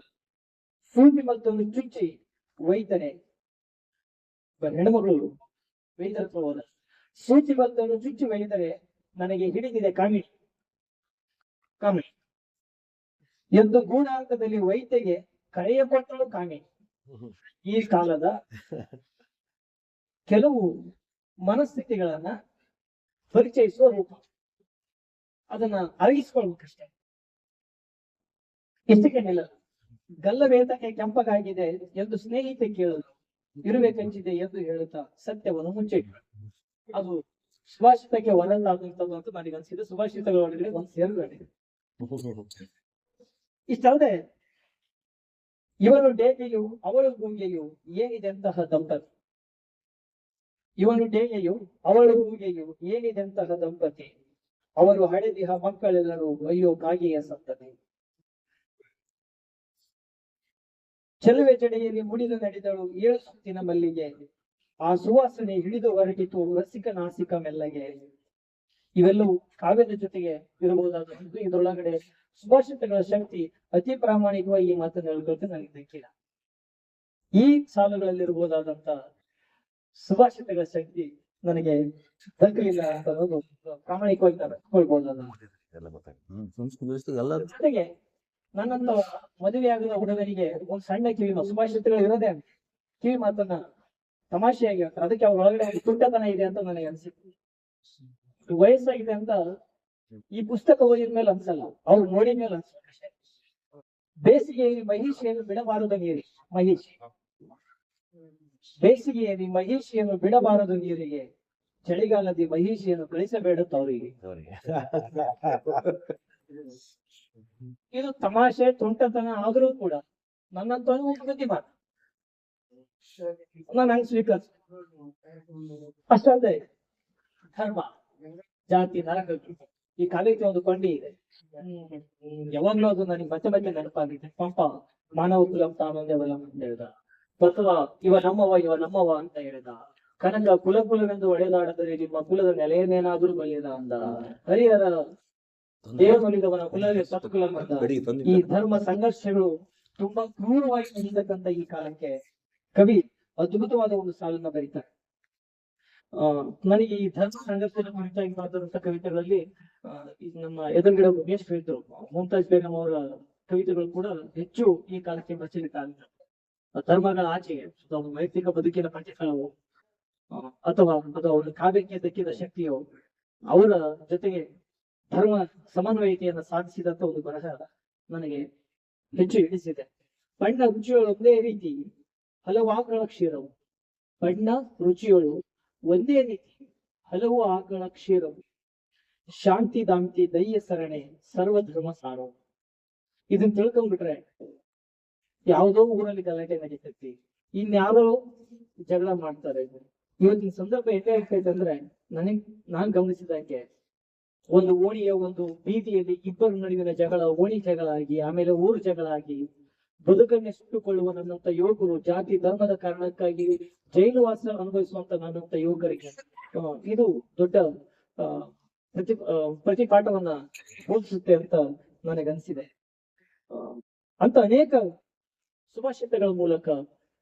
ಸೂಚಿ ಮತ್ತೊಂದು ಚುಚ್ಚಿ ಒಯ್ತರೆ, ಹೆಣ್ಮಗಳು ವೈದ್ಯತ್ವ ಹೋದ. ಸೂಚಿ ಮತ್ತೊಂದು ಚುಚ್ಚಿ ಒಯ್ದರೆ ನನಗೆ ಹಿಡಿದಿದೆ ಕಾಮಿಣಿ ಕಾಮಿಣಿ ಎಂದು ಗೂಢಾಂಕದಲ್ಲಿ ವೈದ್ಯಗೆ ಕರೆಯ ಕೊಟ್ಟಳು ಕಾಮಿಣಿ. ಈ ಕಾಲದ ಕೆಲವು ಮನಸ್ಥಿತಿಗಳನ್ನ ಪರಿಚಯಿಸುವ ರೂಪ, ಅದನ್ನ ಅರಗಿಸ್ಕೊಳ್ಬೇಕಷ್ಟೇ. ಇಷ್ಟಕ್ಕೆ ನಿಲ್ಲ. ಗಲ್ಲವೇತಕ್ಕೆ ಕೆಂಪಗಾಗಿದೆ ಎಂದು ಸ್ನೇಹಿತೆ ಕೇಳಲು, ಇರುವೆ ಕಂಚಿದೆ ಎಂದು ಹೇಳುತ್ತಾ ಸತ್ಯವನ್ನು ಮುಚ್ಚಿಟ್ಟು. ಅದು ಸುಭಾಷಿತಕ್ಕೆ ಒಳಗಾದಂಥದ್ದು ಅಂತ ನನಗೆ ಅನ್ಸಿದೆ. ಸುಭಾಷಿತಗಳ ಒಳಗಡೆ ಒಂದು ಸೇರುಗಡೆ. ಇಷ್ಟಲ್ಲದೆ ಇವನು ಡೇಗೆಯು ಅವಳು ಗೂಗೆಯು ಏನಿದೆಂತಹ ದಂಪತಿ, ಇವನು ಡೇಗೆಯು ಅವಳು ಗೂಗೆಯು ಏನಿದೆಂತಹ ದಂಪತಿ, ಅವರು ಹಡೆದಿಹ ಮಕ್ಕಳೆಲ್ಲರೂ ಅಯ್ಯೋ ಕಾಗೆಯ ಸಂತತಿ. ಚೆಲುವೆ ಜಡೆಯಲ್ಲಿ ಮುಡಿದು ನಡೆದಳು 7 ಸುತ್ತಿನ ಮಲ್ಲಿಗೆ, ಆ ಸುವಾಸನೆ ಹಿಡಿದು ಹೊರಟಿತು ರಸಿಕ ನಾಸಿಕ ಮೆಲ್ಲಗೆ. ಇವೆಲ್ಲವೂ ಕಾವ್ಯದ ಜೊತೆಗೆ ಇರಬಹುದಾದಂಥದ್ದು. ಇದರೊಳಗಡೆ ಸುಭಾಷಿತಗಳ ಶಕ್ತಿ ಅತಿ ಪ್ರಾಮಾಣಿಕವಾಗಿ ಈ ಮಾತನ್ನು ಹೇಳ್ಕೊಳ್ತಾ ನನಗೆ ದಕ್ಕಿಲ್ಲ. ಈ ಸಾಲುಗಳಲ್ಲಿರಬಹುದಾದಂತ ಸುಭಾಷಿತಗಳ ಶಕ್ತಿ ನನಗೆ ದಕ್ಕಲಿಲ್ಲ ಅಂತ ಅನ್ನೋದು ಪ್ರಾಮಾಣಿಕವಾಗಿ ಹೇಳ್ಬಹುದಾದ. ಜೊತೆಗೆ ನನ್ನಂತ ಮದುವೆಯಾಗದ ಹುಡುಗನಿಗೆ ಒಂದು ಸಣ್ಣ ಕಿವಿ ಸುಭಾಷಿತಗಳು ಇರೋದೇ ಕಿವಿ ಮಾತನ್ನ ತಮಾಷೆಯಾಗಿ ಹೇಳ್ತಾರೆ. ಅದಕ್ಕೆ ಅವ್ರ ಒಳಗಡೆ ಒಂದು ತುಂಟತನ ಇದೆ ಅಂತ ನನಗೆ ಅನ್ಸಿತ್ತು. ವಯಸ್ಸಾಗಿದೆ ಅಂತ ಈ ಪುಸ್ತಕ ಓದಿದ ಮೇಲೆ ಅನ್ಸಲ್ಲ, ಅವ್ರು ನೋಡಿದ ಮೇಲೆ ಅನ್ಸಲ್ಲ ಅಷ್ಟೇ. ಬೇಸಿಗೆಯಲ್ಲಿ ಮಹಿಷಿಯನ್ನು ಬಿಡಬಾರದು ನೀರಿ ಮಹಿಷಿ, ಬೇಸಿಗೆಯಲ್ಲಿ ಮಹಿಷಿಯನ್ನು ಬಿಡಬಾರದು ನೀರಿಗೆ, ಚಳಿಗಾಲದಿ ಮಹಿಷಿಯನ್ನು ಕಳಿಸಬೇಡುತ್ತ ಅವರಿಗೆ. ಇದು ತಮಾಷೆ ತುಂಟತನ ಆದ್ರೂ ಕೂಡ ನನ್ನಂತ ಬುದ್ಧಿಮಾನ ನಾನು ಹಂಗೆ ಸ್ವೀಕರಿಸ. ಅಷ್ಟಲ್ಲದೆ ಧರ್ಮ ಜಾತಿ ನರಕ ಈ ಕಾಲಕ್ಕೆ ಒಂದು ಕೊಂಡಿ ಇದೆ. ಯಾವಾಗ್ಲೂ ಅದು ನನಗೆ ಮತ್ತೆ ಮತ್ತೆ ನೆನಪಾಗಿದೆ. ಪಾಪ ಮಾನವ ಕುಲಂ ತಾನೊಂದೇವಲ್ಲ ಅಂತ ಹೇಳ್ದ, ಅಥವಾ ಇವ ನಮ್ಮವ ಅಂತ ಹೇಳಿದ, ಕನಕ ಕುಲವೆಂದು ಒಡೆದಾಡದರೆ ನಿಮ್ಮ ಕುಲದ ನೆಲೆಯನ್ನೇನಾದ್ರೂ ಬಲಿಯದ ಅಂದ, ಹರಿಹರ ದೇವನುಲಿದವನ ಕುಲವೇ ಸತ್ಕುಲ ಅಂದ. ಈ ಧರ್ಮ ಸಂಘರ್ಷಗಳು ತುಂಬಾ ಕ್ರೂರವಾಗಿ ನಡೀತಕ್ಕಂಥ ಈ ಕಾಲಕ್ಕೆ ಕವಿ ಅದ್ಭುತವಾದ ಒಂದು ಸಾಲನ್ನ ಬರೀತಾರೆ. ನನಗೆ ಈ ಧರ್ಮ ಸಂಘರ್ಷದ ಕುರಿತಾಗಿ ಮಾತಾಡುವಂತ ಕವಿತೆಗಳಲ್ಲಿ ನಮ್ಮ ಎದುರುಗಡೆ ಮೇಷ್ಟ್ರು ಇದ್ರು, ಮುಮ್ತಾಜ್ ಬೇಗಂ ಅವರ ಕವಿತೆಗಳು ಕೂಡ ಹೆಚ್ಚು ಈ ಕಾಲಕ್ಕೆ ಪ್ರಚಲಿತ ಆಗಿವೆ. ಧರ್ಮಗಳ ಆಚೆಗೆ ವೈಯಕ್ತಿಕ ಬದುಕಿನ ಪ್ರತಿಫಲವು ಅಥವಾ ಅವರ ಕಾವ್ಯಕ್ಕೆ ದಕ್ಕಿದ ಶಕ್ತಿಯು ಅವರ ಜೊತೆಗೆ ಧರ್ಮ ಸಮನ್ವಯತೆಯನ್ನು ಸಾಧಿಸಿದಂತ ಒಂದು ಬರಹ ನನಗೆ ಹೆಚ್ಚು ಹಿಡಿಸಿದೆ. ಬಣ್ಣ ರುಚಿಯೊಳು ಒಂದೇ ರೀತಿ ಹಲವು ಆಕಳ ಕ್ಷೀರವು, ಬಣ್ಣ ರುಚಿಯೊಳು ಒಂದೇ ರೀತಿ ಹಲವು ಆಕಳ ಕ್ಷೀರವು, ಶಾಂತಿ ದಾಂತಿ ದಯ್ಯ ಸರಣೆ ಸರ್ವಧರ್ಮ ಸಾರವು. ಇದನ್ನ ತಿಳ್ಕೊಂಡ್ಬಿಟ್ರೆ ಯಾವುದೋ ಊರಲ್ಲಿ ಗಲಾಟೆ ನಡೀತೈತಿ, ಇನ್ಯಾರೋ ಜಗಳ ಮಾಡ್ತಾರೆ. ಇವತ್ತಿನ ಸಂದರ್ಭ ಹೇಗಾಗ್ತೈತೆ ಅಂದ್ರೆ ನಾನ್ ಗಮನಿಸಿದಂಗೆ ಒಂದು ಓಣಿಯ ಒಂದು ಬೀದಿಯಲ್ಲಿ ಇಬ್ಬರು ನಡುವಿನ ಜಗಳ ಓಣಿ ಜಗಳ ಆಗಿ ಆಮೇಲೆ ಊರು ಜಗಳ ಆಗಿ ಬದುಕನ್ನೇ ಸುಟ್ಟುಕೊಳ್ಳುವ ನನ್ನಂತ ಯುವಕರು, ಜಾತಿ ಧರ್ಮದ ಕಾರಣಕ್ಕಾಗಿ ಜೈಲುವಾಸ ಅನುಭವಿಸುವಂತ ನನ್ನಂತ ಯುವಕರಿಗೆ ಇದು ದೊಡ್ಡ ಪ್ರತಿಪಾಠವನ್ನ ಬೋಧಿಸುತ್ತೆ ಅಂತ ನನಗನ್ಸಿದೆ. ಅಂತ ಅನೇಕ ಸುಭಾಷಿತಗಳ ಮೂಲಕ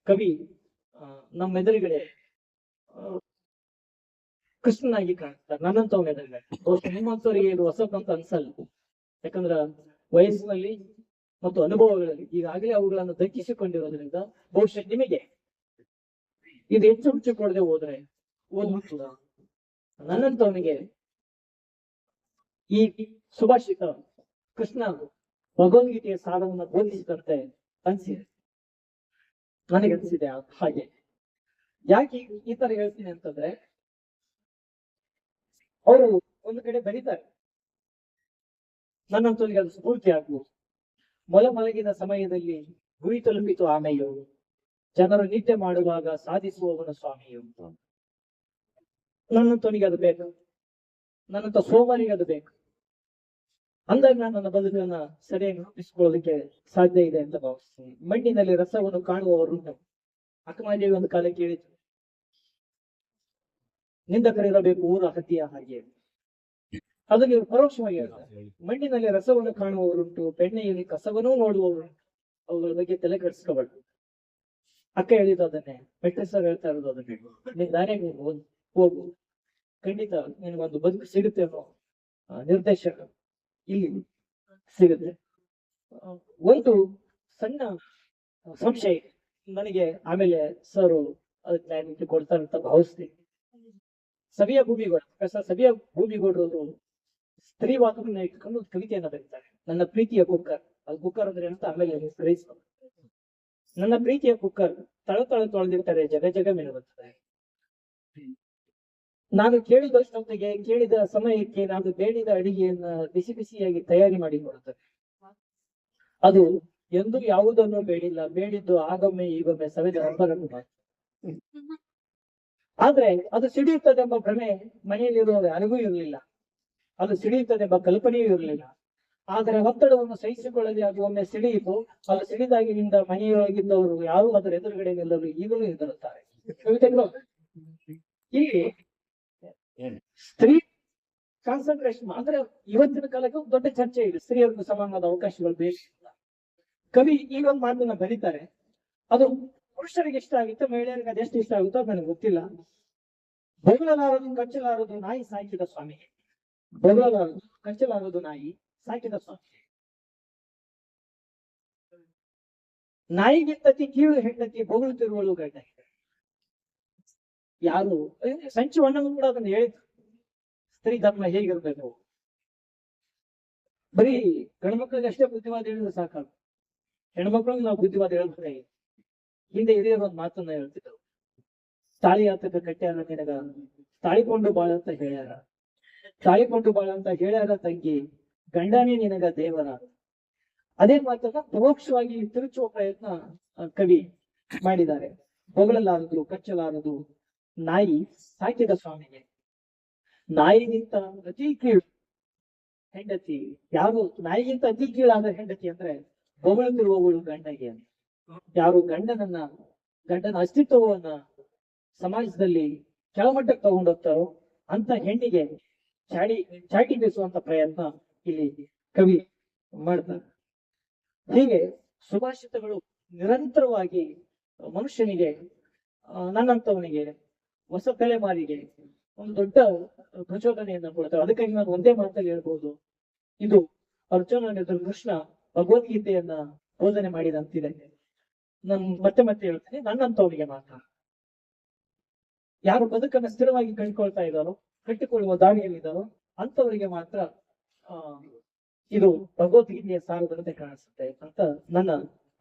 ಕವಿ ನಮ್ಮೆದುರುಗಡೆ ಕೃಷ್ಣನಾಗಿ ಕಾಣಿಸ್ತಾರೆ. ನನ್ನಂತವನ ಎದುರುಗಡೆ ಬಹುಶಃ ನಿಮ್ಮಂತವರಿಗೆ ಇದು ಹೊಸದಂತ ಅನ್ಸಲ್ಲ, ಯಾಕಂದ್ರ ವಯಸ್ಸಿನಲ್ಲಿ ಮತ್ತು ಅನುಭವಗಳಲ್ಲಿ ಈಗಾಗಲೇ ಅವುಗಳನ್ನು ದಕ್ಕಿಸಿಕೊಂಡಿರೋದ್ರಿಂದ ಬಹುಶಃ ನಿಮಗೆ ಇದು ಹೆಚ್ಚು ರುಚಿ ಕೊಡದೆ ಹೋದ್ರೆ ಓದ್ಬಿಡ್ತದ. ನನ್ನಂತವನಿಗೆ ಈ ಸುಭಾಷಿತ ಕೃಷ್ಣ ಭಗವದ್ಗೀತೆಯ ಸಾರವನ್ನು ಬೋಧಿಸಿದಂತೆ ಅನ್ಸಿದೆ, ನನಗನ್ಸಿದೆ. ಹಾಗೆ ಯಾಕೆ ಈ ತರ ಹೇಳ್ತೀನಿ ಅಂತಂದ್ರೆ, ಅವರು ಒಂದು ಕಡೆ ಬರೀತಾರೆ, ನನ್ನಂತವನಿಗೆ ಅದು ಸ್ಫೂರ್ತಿ ಆಗ್ಬೋದು. ಮಲಗಿದ ಸಮಯದಲ್ಲಿ ಗುರಿ ತಲುಪಿತು ಆಮೆಯು, ಜನರು ನಿದ್ದೆ ಮಾಡುವಾಗ ಸಾಧಿಸುವವನ ಸ್ವಾಮಿಯು. ನನ್ನಂತವನಿಗೆ ಅದು ಬೇಕು, ನನ್ನಂತ ಸೋಮರಿಗೆ ಅದು ಬೇಕು. ಅಂದಾಗ ನಾನು ನನ್ನ ಬದುಕನ್ನ ಸರಿಯಾಗಿ ರೂಪಿಸಿಕೊಳ್ಳೋದಕ್ಕೆ ಸಾಧ್ಯ ಇದೆ ಅಂತ ಭಾವಿಸ್ತೀನಿ. ಮಣ್ಣಿನಲ್ಲಿ ರಸವನ್ನು ಕಾಣುವವರುಂಟು. ಅಕ್ಕಮಾದೇವಿ ಒಂದು ಕಾಲಕ್ಕೆ ಹೇಳಿದ್ರು, ನಿಂದಕರಿರಬೇಕು ಊರ ಹತ್ತಿಯ ಹಾಗೆ. ಅದು ನೀವು ಪರೋಕ್ಷವಾಗಿ ಹೇಳ್ತಾರೆ. ಮಣ್ಣಿನಲ್ಲಿ ರಸವನ್ನು ಕಾಣುವವರುಂಟು, ಬೆಣ್ಣೆಯಲ್ಲಿ ಕಸವನ್ನೂ ನೋಡುವವರು, ಅವುಗಳ ಬಗ್ಗೆ ತಲೆ ಕೆಡಿಸ್ಕೋಬಾರ್ದು. ಅಕ್ಕ ಹೇಳಿದ್ದು ಅದನ್ನೇ, ಮೆಟ್ರಿಕ್ ಸರ್ ಹೇಳ್ತಾ ಇರೋದು ಅದನ್ನೇ. ನೀನ್ ದಾರಿಯಾಗಿ ಹೋಗು, ಖಂಡಿತ ನಿನಗೊಂದು ಬದುಕು ಸಿಗುತ್ತೆ ಅನ್ನೋ ನಿರ್ದೇಶಕ ಇಲ್ಲಿ ಸಿಗುತ್ತೆ. ಒಂದು ಸಣ್ಣ ಸಂಶಯ ನನಗೆ ಆಮೇಲೆ ಸರ್ ಅದಕ್ಕೆ ಕ್ಲಾರಿಟಿ ಕೊಡ್ತಾರೆ ಅಂತ ಭಾವಿಸ್ತೀನಿ. ಸವಿಯ ಭೂಮಿಗೌಡ, ಪ್ರೊಫೆಸರ್ ಸವಿಯ ಭೂಮಿಗೌಡರು ಸ್ತ್ರೀವಾದವನ್ನ ಇಟ್ಕೊಂಡು ಕವಿತೆಯನ್ನ ಬರೀತಾರೆ. ನನ್ನ ಪ್ರೀತಿಯ ಕುಕ್ಕರ್, ಅದು ಕುಕ್ಕರ್ ಅಂದ್ರೆ ಅಂತ ಆಮೇಲೆ ಗ್ರಹಿಸ್ತಾರೆ. ನನ್ನ ಪ್ರೀತಿಯ ಕುಕ್ಕರ್ ತಳ ತೊಳೆದಿರ್ತಾರೆ, ಜಗ ಜಗ ಮಿನುಗುತ್ತದೆ. ನಾನು ಕೇಳಿದಷ್ಟೊತ್ತಿಗೆ, ಕೇಳಿದ ಸಮಯಕ್ಕೆ ನಾನು ಬೇಡಿದ ಅಡಿಗೆಯನ್ನ ಬಿಸಿ ಬಿಸಿಯಾಗಿ ತಯಾರಿ ಮಾಡಿಕೊಡುತ್ತದೆ. ಅದು ಎಂದು ಯಾವುದನ್ನು ಬೇಡಿಲ್ಲ, ಬೇಡಿದ್ದು ಆಗೊಮ್ಮೆ ಈಗೊಮ್ಮೆ ಸವೆದ ಹಬ್ಬರನ್ನು ಮಾತ್ರ. ಆದ್ರೆ ಅದು ಸಿಡಿಯುತ್ತದೆಂಬ ಭ್ರಮೆ ಮನೆಯಲ್ಲಿರುವ ಯಾರಿಗೂ ಇರಲಿಲ್ಲ. ಅದು ಸಿಡಿಯುತ್ತದೆಂಬ ಕಲ್ಪನೆಯೂ ಇರಲಿಲ್ಲ. ಆದರೆ ಒತ್ತಡವನ್ನು ಸಹಿಸಿಕೊಳ್ಳದೆ ಅದು ಒಮ್ಮೆ ಸಿಡಿಯಿತು. ಅದು ಸಿಡಿದಾಗಿನಿಂದ ಮನೆಯೊಳಗಿದ್ದವರು ಯಾರು ಅದರ ಎದುರುಗಡೆ ನಿಲ್ಲಲು ಈಗಲೂ ಹೆದರುತ್ತಾರೆ. ಇಲ್ಲಿ ಸ್ತ್ರೀ ಕಾನ್ಸಂಟ್ರೇಷನ್ ಅಂದ್ರೆ ಇವತ್ತಿನ ಕಾಲಕ್ಕೆ ದೊಡ್ಡ ಚರ್ಚೆ ಇದೆ, ಸ್ತ್ರೀಯರಿಗೂ ಸಮಾನವಾದ ಅವಕಾಶಗಳು ಬೇಕು. ಕವಿ ಈಗೊಂದು ಮಾತನ್ನ ಬರೀತಾರೆ, ಅದು ಪುರುಷರಿಗೆ ಇಷ್ಟ ಆಗುತ್ತೆ, ಮಹಿಳೆಯರಿಗೆ ಅದೆಷ್ಟು ಇಷ್ಟ ಆಗುತ್ತೋ ಅದು ನನಗೆ ಗೊತ್ತಿಲ್ಲ. ಬೊಗಳಲಾರದು ಕಚ್ಚಲಾರದು ನಾಯಿ ಸಾಕಿದ ಸ್ವಾಮಿ, ಬೊಗಳಲಾರದು ಕಚ್ಚಲಾರದು ನಾಯಿ ಸಾಕಿದ ಸ್ವಾಮಿ. ನಾಯಿಗಿಂತತಿ ಕೀಳು ಹೆಂಡತಿ ಬೊಗಳುತ್ತಿರುವಳು ಗಂಡ. ಯಾರು ಸಂಚು ಅಣ್ಣನು ಕೂಡ ಅದನ್ನ ಹೇಳಿದ್ರು, ಸ್ತ್ರೀ ಧರ್ಮ ಹೇಗಿರ್ಬೇಕು. ಬರೀ ಗಂಡ್ಮಕ್ಳಿಗೆ ಅಷ್ಟೇ ಬುದ್ಧಿವಾದ ಹೇಳಿದ್ರೆ ಸಾಕಾಗ, ಹೆಣ್ಮಕ್ಳಿಗೆ ನಾವು ಬುದ್ಧಿವಾದ ಹೇಳ್ಬೇಕಾಗಿ. ಹಿಂದೆ ಹಿರಿಯರು ಒಂದು ಮಾತನ್ನ ಹೇಳ್ತಿದ್ರು, ತಾಳಿ ಆತಕ ಕಟ್ಟ್ಯಾರ ನಿನಗ ತಾಳಿಕೊಂಡು ಬಾಳ ಅಂತ ಹೇಳ್ಯಾರ, ತಾಳಿಕೊಂಡು ಬಾಳ ಅಂತ ಹೇಳ್ಯಾರ ತಂಗಿ, ಗಂಡನೇ ನಿನಗ ದೇವರ. ಅದೇ ಮಾತನ್ನ ಪರೋಕ್ಷವಾಗಿ ತಿರುಚುವ ಪ್ರಯತ್ನ ಕವಿ ಮಾಡಿದ್ದಾರೆ. ಬೊಗಳಲಾರದು ಕಚ್ಚಲಾರದು ನಾಯಿ ಸಾಕಿದ ಸ್ವಾಮಿಗೆ. ನಾಯಿಗಿಂತ ಅತಿ ಕೀಳು ಹೆಂಡತಿ ಯಾರು? ನಾಯಿಗಿಂತ ಅತಿ ಕೀಳಾದ ಹೆಂಡತಿ ಅಂದ್ರೆ ಬೊಗಳುತ್ತಿರುವವಳು ಗಂಡಗೆ ಅಂತ. ಯಾರು ಗಂಡನ ಅಸ್ತಿತ್ವವನ್ನ ಸಮಾಜದಲ್ಲಿ ಕೆಳಮಟ್ಟಕ್ಕೆ ತಗೊಂಡೋಗ್ತಾರೋ ಅಂತ ಹೆಣ್ಣಿಗೆ ಚಾಟಿ ಬೀಸುವಂತ ಪ್ರಯತ್ನ ಇಲ್ಲಿ ಕವಿ ಮಾಡ್ತಾರೆ. ಹೀಗೆ ಸುಭಾಷಿತಗಳು ನಿರಂತರವಾಗಿ ಮನುಷ್ಯನಿಗೆ, ನನ್ನಂತವನಿಗೆ, ಹೊಸ ತಲೆಮಾರಿಗೆ ಒಂದು ದೊಡ್ಡ ಪ್ರಚೋದನೆಯನ್ನ ಕೊಡ್ತಾರೆ. ಅದಕ್ಕಾಗಿ ನಾನು ಒಂದೇ ಮಾತಲ್ಲಿ ಹೇಳ್ಬೋದು, ಇದು ಅರ್ಜುನನ ಎದುರು ಕೃಷ್ಣ ಭಗವದ್ಗೀತೆಯನ್ನ ಬೋಧನೆ ಮಾಡಿದಂತಿದೆ. ನಾನು ಮತ್ತೆ ಮತ್ತೆ ಹೇಳ್ತೀನಿ, ನನ್ನಂತವನಿಗೆ ಮಾತ್ರ. ಯಾರು ಬದುಕನ್ನ ಸ್ಥಿರವಾಗಿ ಕಟ್ಟಿಕೊಳ್ತಾ ಇದ್ದಾರೋ, ಕಟ್ಟಿಕೊಳ್ಳುವ ದಾರಿಯಲ್ಲಿದ್ದಾರೋ ಅಂತವರಿಗೆ ಮಾತ್ರ ಇದು ಭಗವದ್ಗೀತೆಯ ಸಾರದಂತೆ ಕಾಣಿಸುತ್ತೆ ಅಂತ ನನ್ನ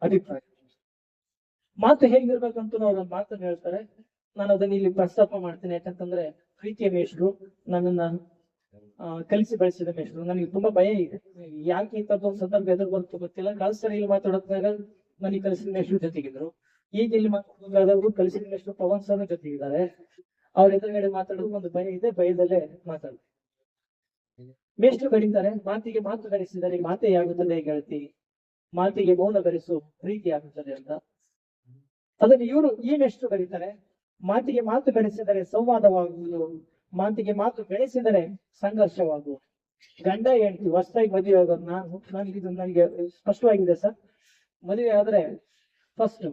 ಅಭಿಪ್ರಾಯ. ಮಾತು ಹೇಗಿರ್ಬೇಕಂತ ಅವ್ರೊಂದು ಮಾತನ್ನು ಹೇಳ್ತಾರೆ, ನಾನು ಅದನ್ನ ಇಲ್ಲಿ ಪ್ರಸ್ತಾಪ ಮಾಡ್ತೀನಿ. ಯಾಕಂತಂದ್ರೆ ಪ್ರೀತಿಯ ಮೇಷ್ಟ್ರು, ನನ್ನನ್ನ ಕಲಿಸಿ ಬೆಳೆಸಿದ ಮೇಷ್ಟ್ರು. ನನಗೆ ತುಂಬಾ ಭಯ ಇದೆ, ಯಾಕೆ ಇಂಥದ್ದೊಂದು ಸಂದರ್ಭ ಎದುರು ಬಂತು ಗೊತ್ತಿಲ್ಲ. ಕಲ್ಸರಿಯಲ್ಲಿ ಮಾತಾಡೋದ್ರಾಗ ನನಗೆ ಕಲಿಸಿದ ಮೇಷ್ಟ್ರು ಜೊತೆಗಿದ್ರು, ಈಗ ಇಲ್ಲಿ ಮಾತಾಡೋದಾದ್ರು ಕಲಿಸಿದ ಮೇಷ್ಟ್ರು ಪವನ್ ಸರ್ ಜೊತೆಗಿದ್ದಾರೆ. ಅವ್ರ ಎದುರುಗಡೆ ಮಾತಾಡೋದು ಒಂದು ಭಯ ಇದೆ, ಭಯದಲ್ಲೇ ಮಾತಾಡ್ತಾರೆ. ಮೇಷ್ಟ್ರು ಬರೀತಾರೆ, ಮಾತಿಗೆ ಮಾತು ಧರಿಸಿದರೆ ಮಾತೆ ಆಗುತ್ತದೆ ಗೆಳತಿ, ಮಾತಿಗೆ ಮೌನ ಧರಿಸು ಪ್ರೀತಿ ಆಗುತ್ತದೆ ಅಂತ. ಅದನ್ನು ಈ ಮೇಷ್ಟ್ರು ಬರೀತಾರೆ, ಮಾತಿಗೆ ಮಾತು ಬೆಳೆಸಿದರೆ ಸಂವಾದವಾಗುವುದು, ಮಾತಿಗೆ ಮಾತು ಬೆಳೆಸಿದರೆ ಸಂಘರ್ಷವಾಗುವುದು. ಗಂಡ ಹೆಂಡತಿ ಹೊಸದಾಗಿ ಮದುವೆ ಆಗೋದು, ನನಗೆ ಸ್ಪಷ್ಟವಾಗಿದೆ ಸರ್. ಮದುವೆ ಆದ್ರೆ ಫಸ್ಟ್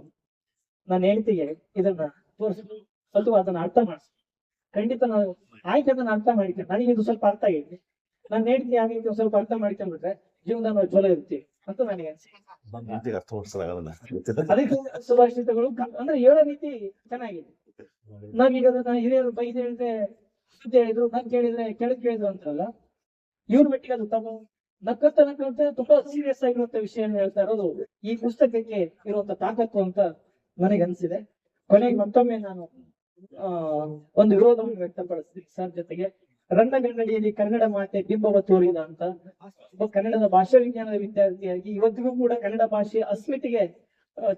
ನನ್ನ ಹೆಂಡತಿಗೆ ಇದನ್ನ ತೋರಿಸ್ಬೇಕು ಅಥವಾ ಅದನ್ನ ಅರ್ಥ ಮಾಡಿಸ್. ಖಂಡಿತ ನಾನು ಆಯ್ಕೆ ಅದನ್ನ ಅರ್ಥ ಮಾಡಿದ್ದೆ, ನನಗೆ ಇದು ಸ್ವಲ್ಪ ಅರ್ಥ ಆಗೈತಿ. ನನ್ನ ಹೆಂಡತಿ ಆಗಿ ಸ್ವಲ್ಪ ಅರ್ಥ ಮಾಡ್ಕೊಂಡ್ಬಿಟ್ರೆ ಜೀವನ ನಾವು ಚಲೋ ಇರ್ತೀವಿ ಅಂತ ನನಗೆ ಅನ್ಸುತ್ತೆ. ಅದಕ್ಕೆ ಸುಭಾಷಿತಗಳು ಅಂದ್ರೆ ಹೇಳೋ ರೀತಿ ಚೆನ್ನಾಗಿದೆ. ನಾವೀಗ ಅದನ್ನ ಹಿರಿಯರು ಬೈದು ಹೇಳಿದ್ರೆ ಸುದ್ದಿ ಹೇಳಿದ್ರು, ನಾನ್ ಕೇಳಿದ್ರೆ ಕೆಳಗ್ ಕೇಳಿದ್ರು ಅಂತಾರಲ್ಲ, ಇವ್ರ ಮಟ್ಟಿಗೆ ಅದು ತಮ್ಮ ನಕ್ಕಂತ ತುಂಬಾ ಸೀರಿಯಸ್ ಆಗಿರುವಂತ ವಿಷಯ ಹೇಳ್ತಾ ಇರೋದು ಈ ಪುಸ್ತಕಕ್ಕೆ ಇರುವಂತ ತಾಕತ್ತು ಅಂತ ನನಗೆ ಅನ್ಸಿದೆ. ಕೊನೆಗೆ ಮತ್ತೊಮ್ಮೆ ನಾನು ಒಂದು ವಿರೋಧವನ್ನು ವ್ಯಕ್ತಪಡಿಸ್ತೀನಿ ಸರ್ ಜೊತೆಗೆ. ರಂಗಗನ್ನಡಿಯಲ್ಲಿ ಕನ್ನಡ ಮಾತೆ ಬಿಂಬವ ತೋರಿದ ಅಂತ ಒಬ್ಬ ಕನ್ನಡದ ಭಾಷಾ ವಿಜ್ಞಾನದ ವಿದ್ಯಾರ್ಥಿಯಾಗಿ ಇವತ್ತಿಗೂ ಕೂಡ ಕನ್ನಡ ಭಾಷೆಯ ಅಸ್ಮಿತೆಗೆ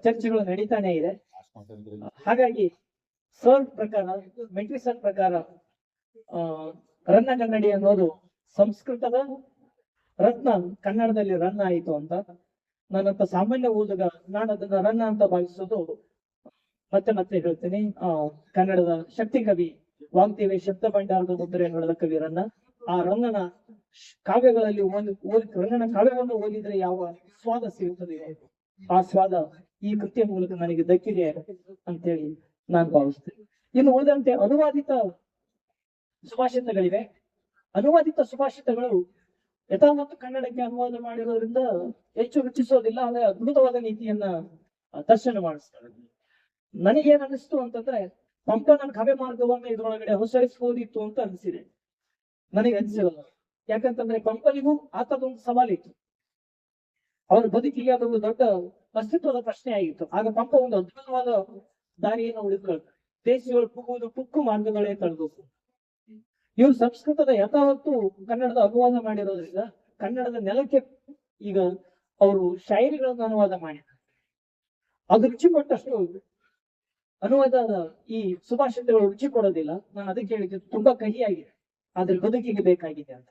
ಚರ್ಚೆಗಳು ನಡೀತಾನೆ ಇದೆ. ಹಾಗಾಗಿ ಸರ್ ಪ್ರಕಾರ, ಮೆಟ್ರಿಕ್ ಸರ್ ಪ್ರಕಾರ, ರನ್ನಗನ್ನಡಿ ಅನ್ನೋದು ಸಂಸ್ಕೃತದ ರತ್ನ ಕನ್ನಡದಲ್ಲಿ ರನ್ನ ಆಯಿತು ಅಂತ ನಾನಂತ ಸಾಮಾನ್ಯ ಓದುಗ ನಾನು ಅದನ್ನ ರನ್ನ ಅಂತ ಭಾವಿಸೋದು ಮತ್ತೆ ಮತ್ತೆ ಹೇಳ್ತೀನಿ. ಕನ್ನಡದ ಶಕ್ತಿ ಕವಿ ವಾಗ್ದೇವಿ ಶಬ್ದ ಭಂಡಾರದ ಮುದ್ರೆ ನಡೆದ ಕವಿ ರನ್ನ. ಆ ರನ್ನನ ಕಾವ್ಯಗಳಲ್ಲಿ ರನ್ನನ ಕಾವ್ಯವನ್ನು ಓದಿದ್ರೆ ಯಾವ ಸ್ವಾದ ಸಿಗುತ್ತದೆ, ಆ ಸ್ವಾದ ಈ ಕೃತಿಯ ಮೂಲಕ ನನಗೆ ದಕ್ಕಿದೆ ಅಂತೇಳಿ ನಾನು ಭಾವಿಸ್ತೇನೆ. ಇನ್ನು ಉಳಿದಂತೆ ಅನುವಾದಿತ ಸುಭಾಷಿತಗಳಿವೆ. ಅನುವಾದಿತ ಸುಭಾಷಿತಗಳು ಯಥಾವತ್ತು ಕನ್ನಡಕ್ಕೆ ಅನುವಾದ ಮಾಡಿರೋದ್ರಿಂದ ಹೆಚ್ಚು ರುಚಿಸೋದಿಲ್ಲ, ಆದ್ರೆ ಅದ್ಭುತವಾದ ನೀತಿಯನ್ನ ದರ್ಶನ ಮಾಡಿಸ್ತಾರೆ. ನನಗೇನ್ ಅನಿಸ್ತು ಅಂತಂದ್ರೆ ಪಂಪ ನನ್ನ ಕಾವ್ಯ ಮಾರ್ಗವನ್ನ ಇದ್ರೊಳಗಡೆ ಅನುಸರಿಸಬಹುದಿತ್ತು ಅಂತ ಅನಿಸಿದೆ. ನನಗೆ ಅನಿಸಿರೋದು ಯಾಕಂತಂದ್ರೆ ಪಂಪನಿಗೂ ಆತದೊಂದು ಸವಾಲಿತ್ತು. ಅವರ ಬದುಕಿಗೆ ಅದೊಂದು ದೊಡ್ಡ ಅಸ್ತಿತ್ವದ ಪ್ರಶ್ನೆ ಆಗಿತ್ತು. ಆಗ ಪಂಪ ಒಂದು ಅದ್ಭುತವಾದ ದಾರಿಯನ್ನು ಉಳಿದುಕೊಳ್ತಾರೆ. ದೇಶಗಳು ಪುಗುವುದು ಪುಕ್ಕು ಮಾರ್ಗಗಳೇ ಕಳೆದು. ಇವರು ಸಂಸ್ಕೃತದ ಯಥಾವತ್ತು ಕನ್ನಡದ ಅನುವಾದ ಮಾಡಿರೋದ್ರಿಂದ ಕನ್ನಡದ ನೆಲಕ್ಕೆ ಈಗ ಅವರು ಶಾಯರಿಗಳನ್ನು ಅನುವಾದ ಮಾಡಿದ್ದಾರೆ. ಅದು ರುಚಿ ಕೊಟ್ಟಷ್ಟು ಅನುವಾದದ ಈ ಸುಭಾಷಿತಗಳು ರುಚಿ ಕೊಡೋದಿಲ್ಲ. ನಾನು ಅದಕ್ಕೆ ಹೇಳಿದ್ದು ತುಂಬಾ ಕಹಿಯಾಗಿದೆ, ಆದ್ರೆ ಬದುಕಿಗೆ ಬೇಕಾಗಿದೆ ಅಂತ.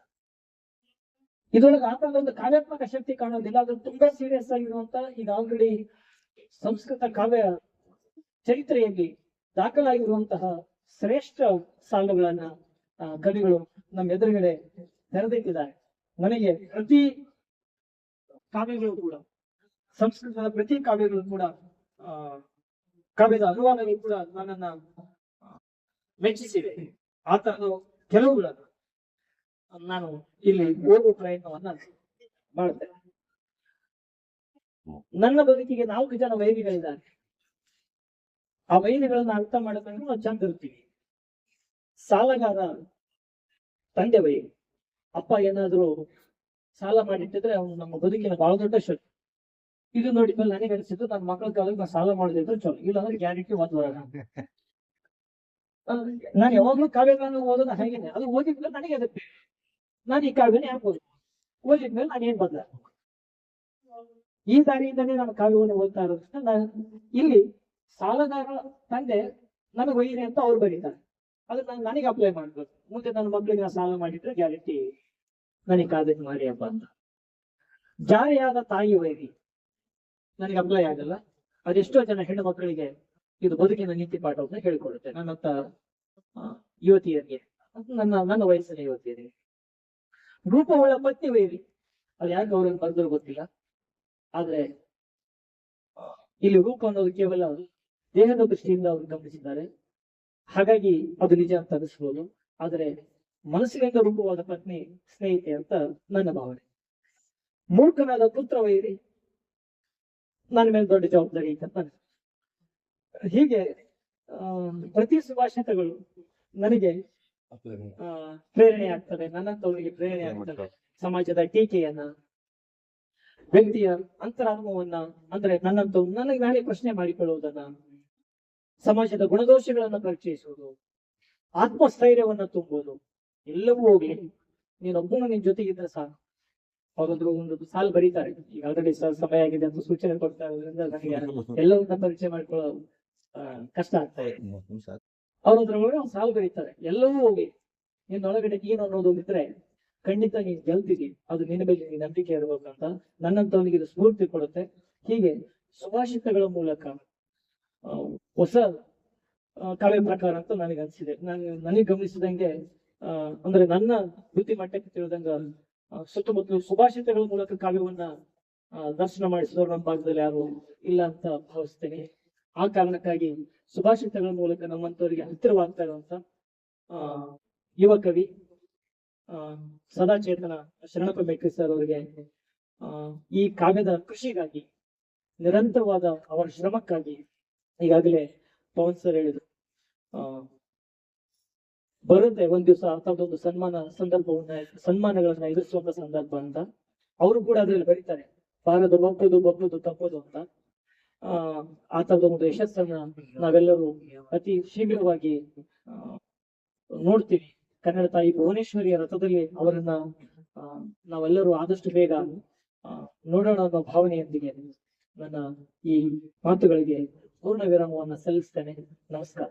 ಇದ್ರೊಳಗೆ ಆತನೊಂದು ಕಾವ್ಯಾತ್ಮಕ ಶಕ್ತಿ ಕಾಣೋದಿಲ್ಲ. ಅದು ತುಂಬಾ ಸೀರಿಯಸ್ ಆಗಿರುವಂತ ಈಗ ಆಲ್ರೆಡಿ ಸಂಸ್ಕೃತ ಕಾವ್ಯ ಚರಿತ್ರೆಯಲ್ಲಿ ದಾಖಲಾಗಿರುವಂತಹ ಶ್ರೇಷ್ಠ ಸಾಲುಗಳನ್ನ ಕವಿಗಳು ನಮ್ಮ ಎದುರುಗಡೆ ತೆರೆದಿಟ್ಟಿದ್ದಾರೆ. ನನಗೆ ಪ್ರತಿ ಕಾವ್ಯಗಳು ಕೂಡ ಸಂಸ್ಕೃತದ ಪ್ರತಿ ಕಾವ್ಯಗಳು ಕೂಡ ಕಾವ್ಯದ ಅನುವಾದಗಳು ಕೂಡ ನನ್ನನ್ನ ಮೆಚ್ಚಿಸಿವೆ. ಆ ತರದ ಕೆಲವುಗಳನ್ನು ನಾನು ಇಲ್ಲಿ ಓದುವ ಪ್ರಯತ್ನವನ್ನ ಮಾಡುತ್ತೇನೆ. ನನ್ನ ಬದುಕಿಗೆ 4 ಜನ ವೈರಿಗಳಿದ್ದಾರೆ. ಆ ವೈರಿಗಳನ್ನ ಅರ್ಥ ಮಾಡಕೊಂಡು ನಾವು ಚಂದ ಇರ್ತೀವಿ. ಸಾಲಗಾರ ತಂದೆ ವೈರಿ. ಅಪ್ಪ ಏನಾದ್ರು ಸಾಲ ಮಾಡಿಟ್ಟಿದ್ರೆ ಅವನು ನಮ್ಮ ಬದುಕಿನ ಬಹಳ ದೊಡ್ಡ ಶಕ್ತಿ. ಇದು ನೋಡಿದ್ಮೇಲೆ ನನಗೆ ಅನಿಸಿದ್ದು ನನ್ನ ಮಕ್ಕಳ ಕಾಲಕ್ಕೆ ನಾನು ಸಾಲ ಮಾಡದಿದ್ರೆ ಚಲೋ, ಇಲ್ಲಾಂದ್ರೆ ಗ್ಯಾರಂಟಿ ಒಂದು ವರ. ನಾನು ಯಾವಾಗ್ಲೂ ಕಾವ್ಯಗಳನ್ನು ಓದೋದು ಹಾಗೇನೆ. ಅದು ಓದಿದ್ಮೇಲೆ ನನಗೆ ಅದಕ್ಕೆ ನಾನು ಈ ಕಾವ್ಯನ ಯಾಕೆ ಓದಿದ್ಮೇಲೆ ನಾನು ಏನ್ ಬದಲ ಈ ದಾರಿಯಿಂದನೇ ನಾನು ಕಾವ್ಯವನ್ನು ಓದ್ತಾ ಇರೋದ್ರಿಂದ ನಾನು ಇಲ್ಲಿ ಸಾಲಗಾರ ತಂದೆ ನನಗೆ ವೈರಿ ಅಂತ ಅವ್ರು ಬರೀತಾರೆ. ಅದನ್ನ ನನಗೆ ಅಪ್ಲೈ ಮಾಡ್ಬೇಕು. ಮುಂದೆ ನನ್ನ ಮಕ್ಕಳಿಗೆ ನಾನು ಸಾಲ ಮಾಡಿದ್ರೆ ಗ್ಯಾರಂಟಿ ನನಗೆ ಕಾದಕ್ಕೆ ಮಾಡಿ ಹಬ್ಬ ಅಂತ. ಜಾರಿಯಾದ ತಾಯಿ ವೈರಿ ನನಗೆ ಅಪ್ಲೈ ಆಗಲ್ಲ. ಅದೆಷ್ಟೋ ಜನ ಹೆಣ್ಣು ಮಕ್ಕಳಿಗೆ ಇದು ಬದುಕಿನ ನೀತಿ ಪಾಠವನ್ನು ಹೇಳಿಕೊಡುತ್ತೆ. ನನ್ನಂತ ಯುವತಿಯರಿಗೆ, ನನ್ನ ವಯಸ್ಸಿನ ಯುವತಿಯರಿಗೆ. ರೂಪವುಳ್ಳ ಪತ್ನಿ ವೈರಿ, ಅದು ಯಾಕೆ ಅವ್ರಿಗೆ ಬರ್ದರೂ ಗೊತ್ತಿಲ್ಲ. ಆದ್ರೆ ಇಲ್ಲಿ ರೂಪ ಅನ್ನೋದು ಕೇವಲ ದೇಹದ ದೃಷ್ಟಿಯಿಂದ ಅವರು ಗಮನಿಸಿದ್ದಾರೆ, ಹಾಗಾಗಿ ಅದು ನಿಜ ಅಂತ ಅನಿಸ್ಬೋದು. ಆದ್ರೆ ಮನಸ್ಸಿನಿಂದ ರೂಪವಾದ ಪತ್ನಿ ಸ್ನೇಹಿತೆ ಅಂತ ನನ್ನ ಭಾವನೆ. ಮೂರ್ಖನಾದ ಪುತ್ರ ವೈರಿ, ನನ್ನ ಮೇಲೆ ದೊಡ್ಡ ಜವಾಬ್ದಾರಿ ಅಂತ. ಹೀಗೆ ಪ್ರತಿ ಸುಭಾಷಿತಗಳು ನನಗೆ ಪ್ರೇರಣೆ ಆಗ್ತದೆ, ನನ್ನಂತವರಿಗೆ ಪ್ರೇರಣೆ ಆಗ್ತದೆ. ಸಮಾಜದ ಟೀಕೆಯನ್ನ, ವ್ಯಕ್ತಿಯ ಅಂತರಾತ್ಮವನ್ನ, ಅಂದ್ರೆ ನನಗೆ ನಾನೇ ಪ್ರಶ್ನೆ ಮಾಡಿಕೊಳ್ಳುವುದನ್ನ, ಸಮಾಜದ ಗುಣದೋಷಗಳನ್ನ ಪರಿಚಯಿಸುವುದು, ಆತ್ಮಸ್ಥೈರ್ಯವನ್ನ ತುಂಬುವುದು, ಎಲ್ಲವೂ ಹೋಗ್ಲಿ ನೀನೊಬ್ಬನು ನಿನ್ ಜೊತೆಗಿದ್ರೆ ಸಾಕು. ಅವರೊಂದು ಒಂದು ಸಾಲು ಬರೀತಾರೆ. ಈಗ ಆಲ್ರೆಡಿ ಸಮಯ ಆಗಿದೆ ಅಂತ ಸೂಚನೆ ಕೊಡ್ತಾ ಇರೋದ್ರಿಂದ ನನಗೆ ಎಲ್ಲವನ್ನ ಪರಿಚಯ ಮಾಡ್ಕೊಳ್ಳೋ ಕಷ್ಟ ಆಗ್ತಾ ಇದೆ. ಅವ್ರೊಳಗಡೆ ಒಂದು ಸಾಲು ಬರೀತಾರೆ, ಎಲ್ಲವೂ ಹೋಗಿ ನಿನ್ನೊಳಗಡೆ ನೀನು ಅನ್ನೋದು ಇದ್ರೆ ಖಂಡಿತ ನೀನ್ ಗೆಲ್ತಿದಿ, ಅದು ನಿನ್ನ ಮೇಲೆ ನೀನ್ ನಂಬಿಕೆ ಇರ್ಬೇಕಂತ ನನ್ನಂತವನಿಗೆ ಇದು ಸ್ಫೂರ್ತಿ ಕೊಡುತ್ತೆ. ಹೀಗೆ ಸುಭಾಷಿತಗಳ ಮೂಲಕ ಹೊಸ ಕಾವ್ಯ ಪ್ರಕಾರ ಅಂತ ನನಗೆ ಅನ್ಸಿದೆ. ನನಗೆ ಗಮನಿಸಿದಂಗೆ ಅಂದ್ರೆ ನನ್ನ ಬುದ್ಧಿ ಮಟ್ಟಕ್ಕೆ ತಿಳಿದಂಗ ಸುತ್ತಮುತ್ತಲು ಸುಭಾಷಿತಗಳ ಮೂಲಕ ಕಾವ್ಯವನ್ನ ದರ್ಶನ ಮಾಡಿಸಿದವರು ನಮ್ಮ ಭಾಗದಲ್ಲಿ ಯಾರು ಇಲ್ಲ ಅಂತ ಭಾವಿಸ್ತೇನೆ. ಆ ಕಾರಣಕ್ಕಾಗಿ ಸುಭಾಷಿತಗಳ ಮೂಲಕ ನಮ್ಮಂತವರಿಗೆ ಹತ್ತಿರವಾಗ್ತಾ ಇರುವಂತ ಯುವ ಕವಿ ಸದಾಚೇತನ ಶರಣಪ್ಪ ಮೆಕ್ರಿ ಸರ್ ಅವರಿಗೆ ಈ ಕಾವ್ಯದ ಕೃಷಿಗಾಗಿ ನಿರಂತರವಾದ ಅವರ ಶ್ರಮಕ್ಕಾಗಿ ಈಗಾಗಲೇ ಪವನ್ ಸರ್ ಹೇಳಿದ್ರು, ಬರುತ್ತೆ ಒಂದ್ ದಿವಸ ಅಂತದೊಂದು ಸನ್ಮಾನಗಳನ್ನ ಎದುರಿಸುವಂತ ಸಂದರ್ಭ ಅಂತ. ಅವರು ಕೂಡ ಅದ್ರಲ್ಲಿ ಬರೀತಾರೆ, ಬಾರದು ಬಪ್ಪದು ತಪ್ಪದು ಅಂತ. ಆ ತರದ ಒಂದು ಯಶಸ್ಸನ್ನ ನಾವೆಲ್ಲರೂ ಅತಿ ಶೀಘ್ರವಾಗಿ ನೋಡ್ತೀವಿ. ಕನ್ನಡ ತಾಯಿ ಭುವನೇಶ್ವರಿಯ ರಥದಲ್ಲಿ ಅವರನ್ನ ನಾವೆಲ್ಲರೂ ಆದಷ್ಟು ಬೇಗ ನೋಡೋಣ ಅನ್ನೋ ಭಾವನೆಯೊಂದಿಗೆ ನನ್ನ ಈ ಮಾತುಗಳಿಗೆ ಪೂರ್ಣ ವಿರಾಮವನ್ನ ಸಲ್ಲಿಸ್ತೇನೆ. ನಮಸ್ಕಾರ.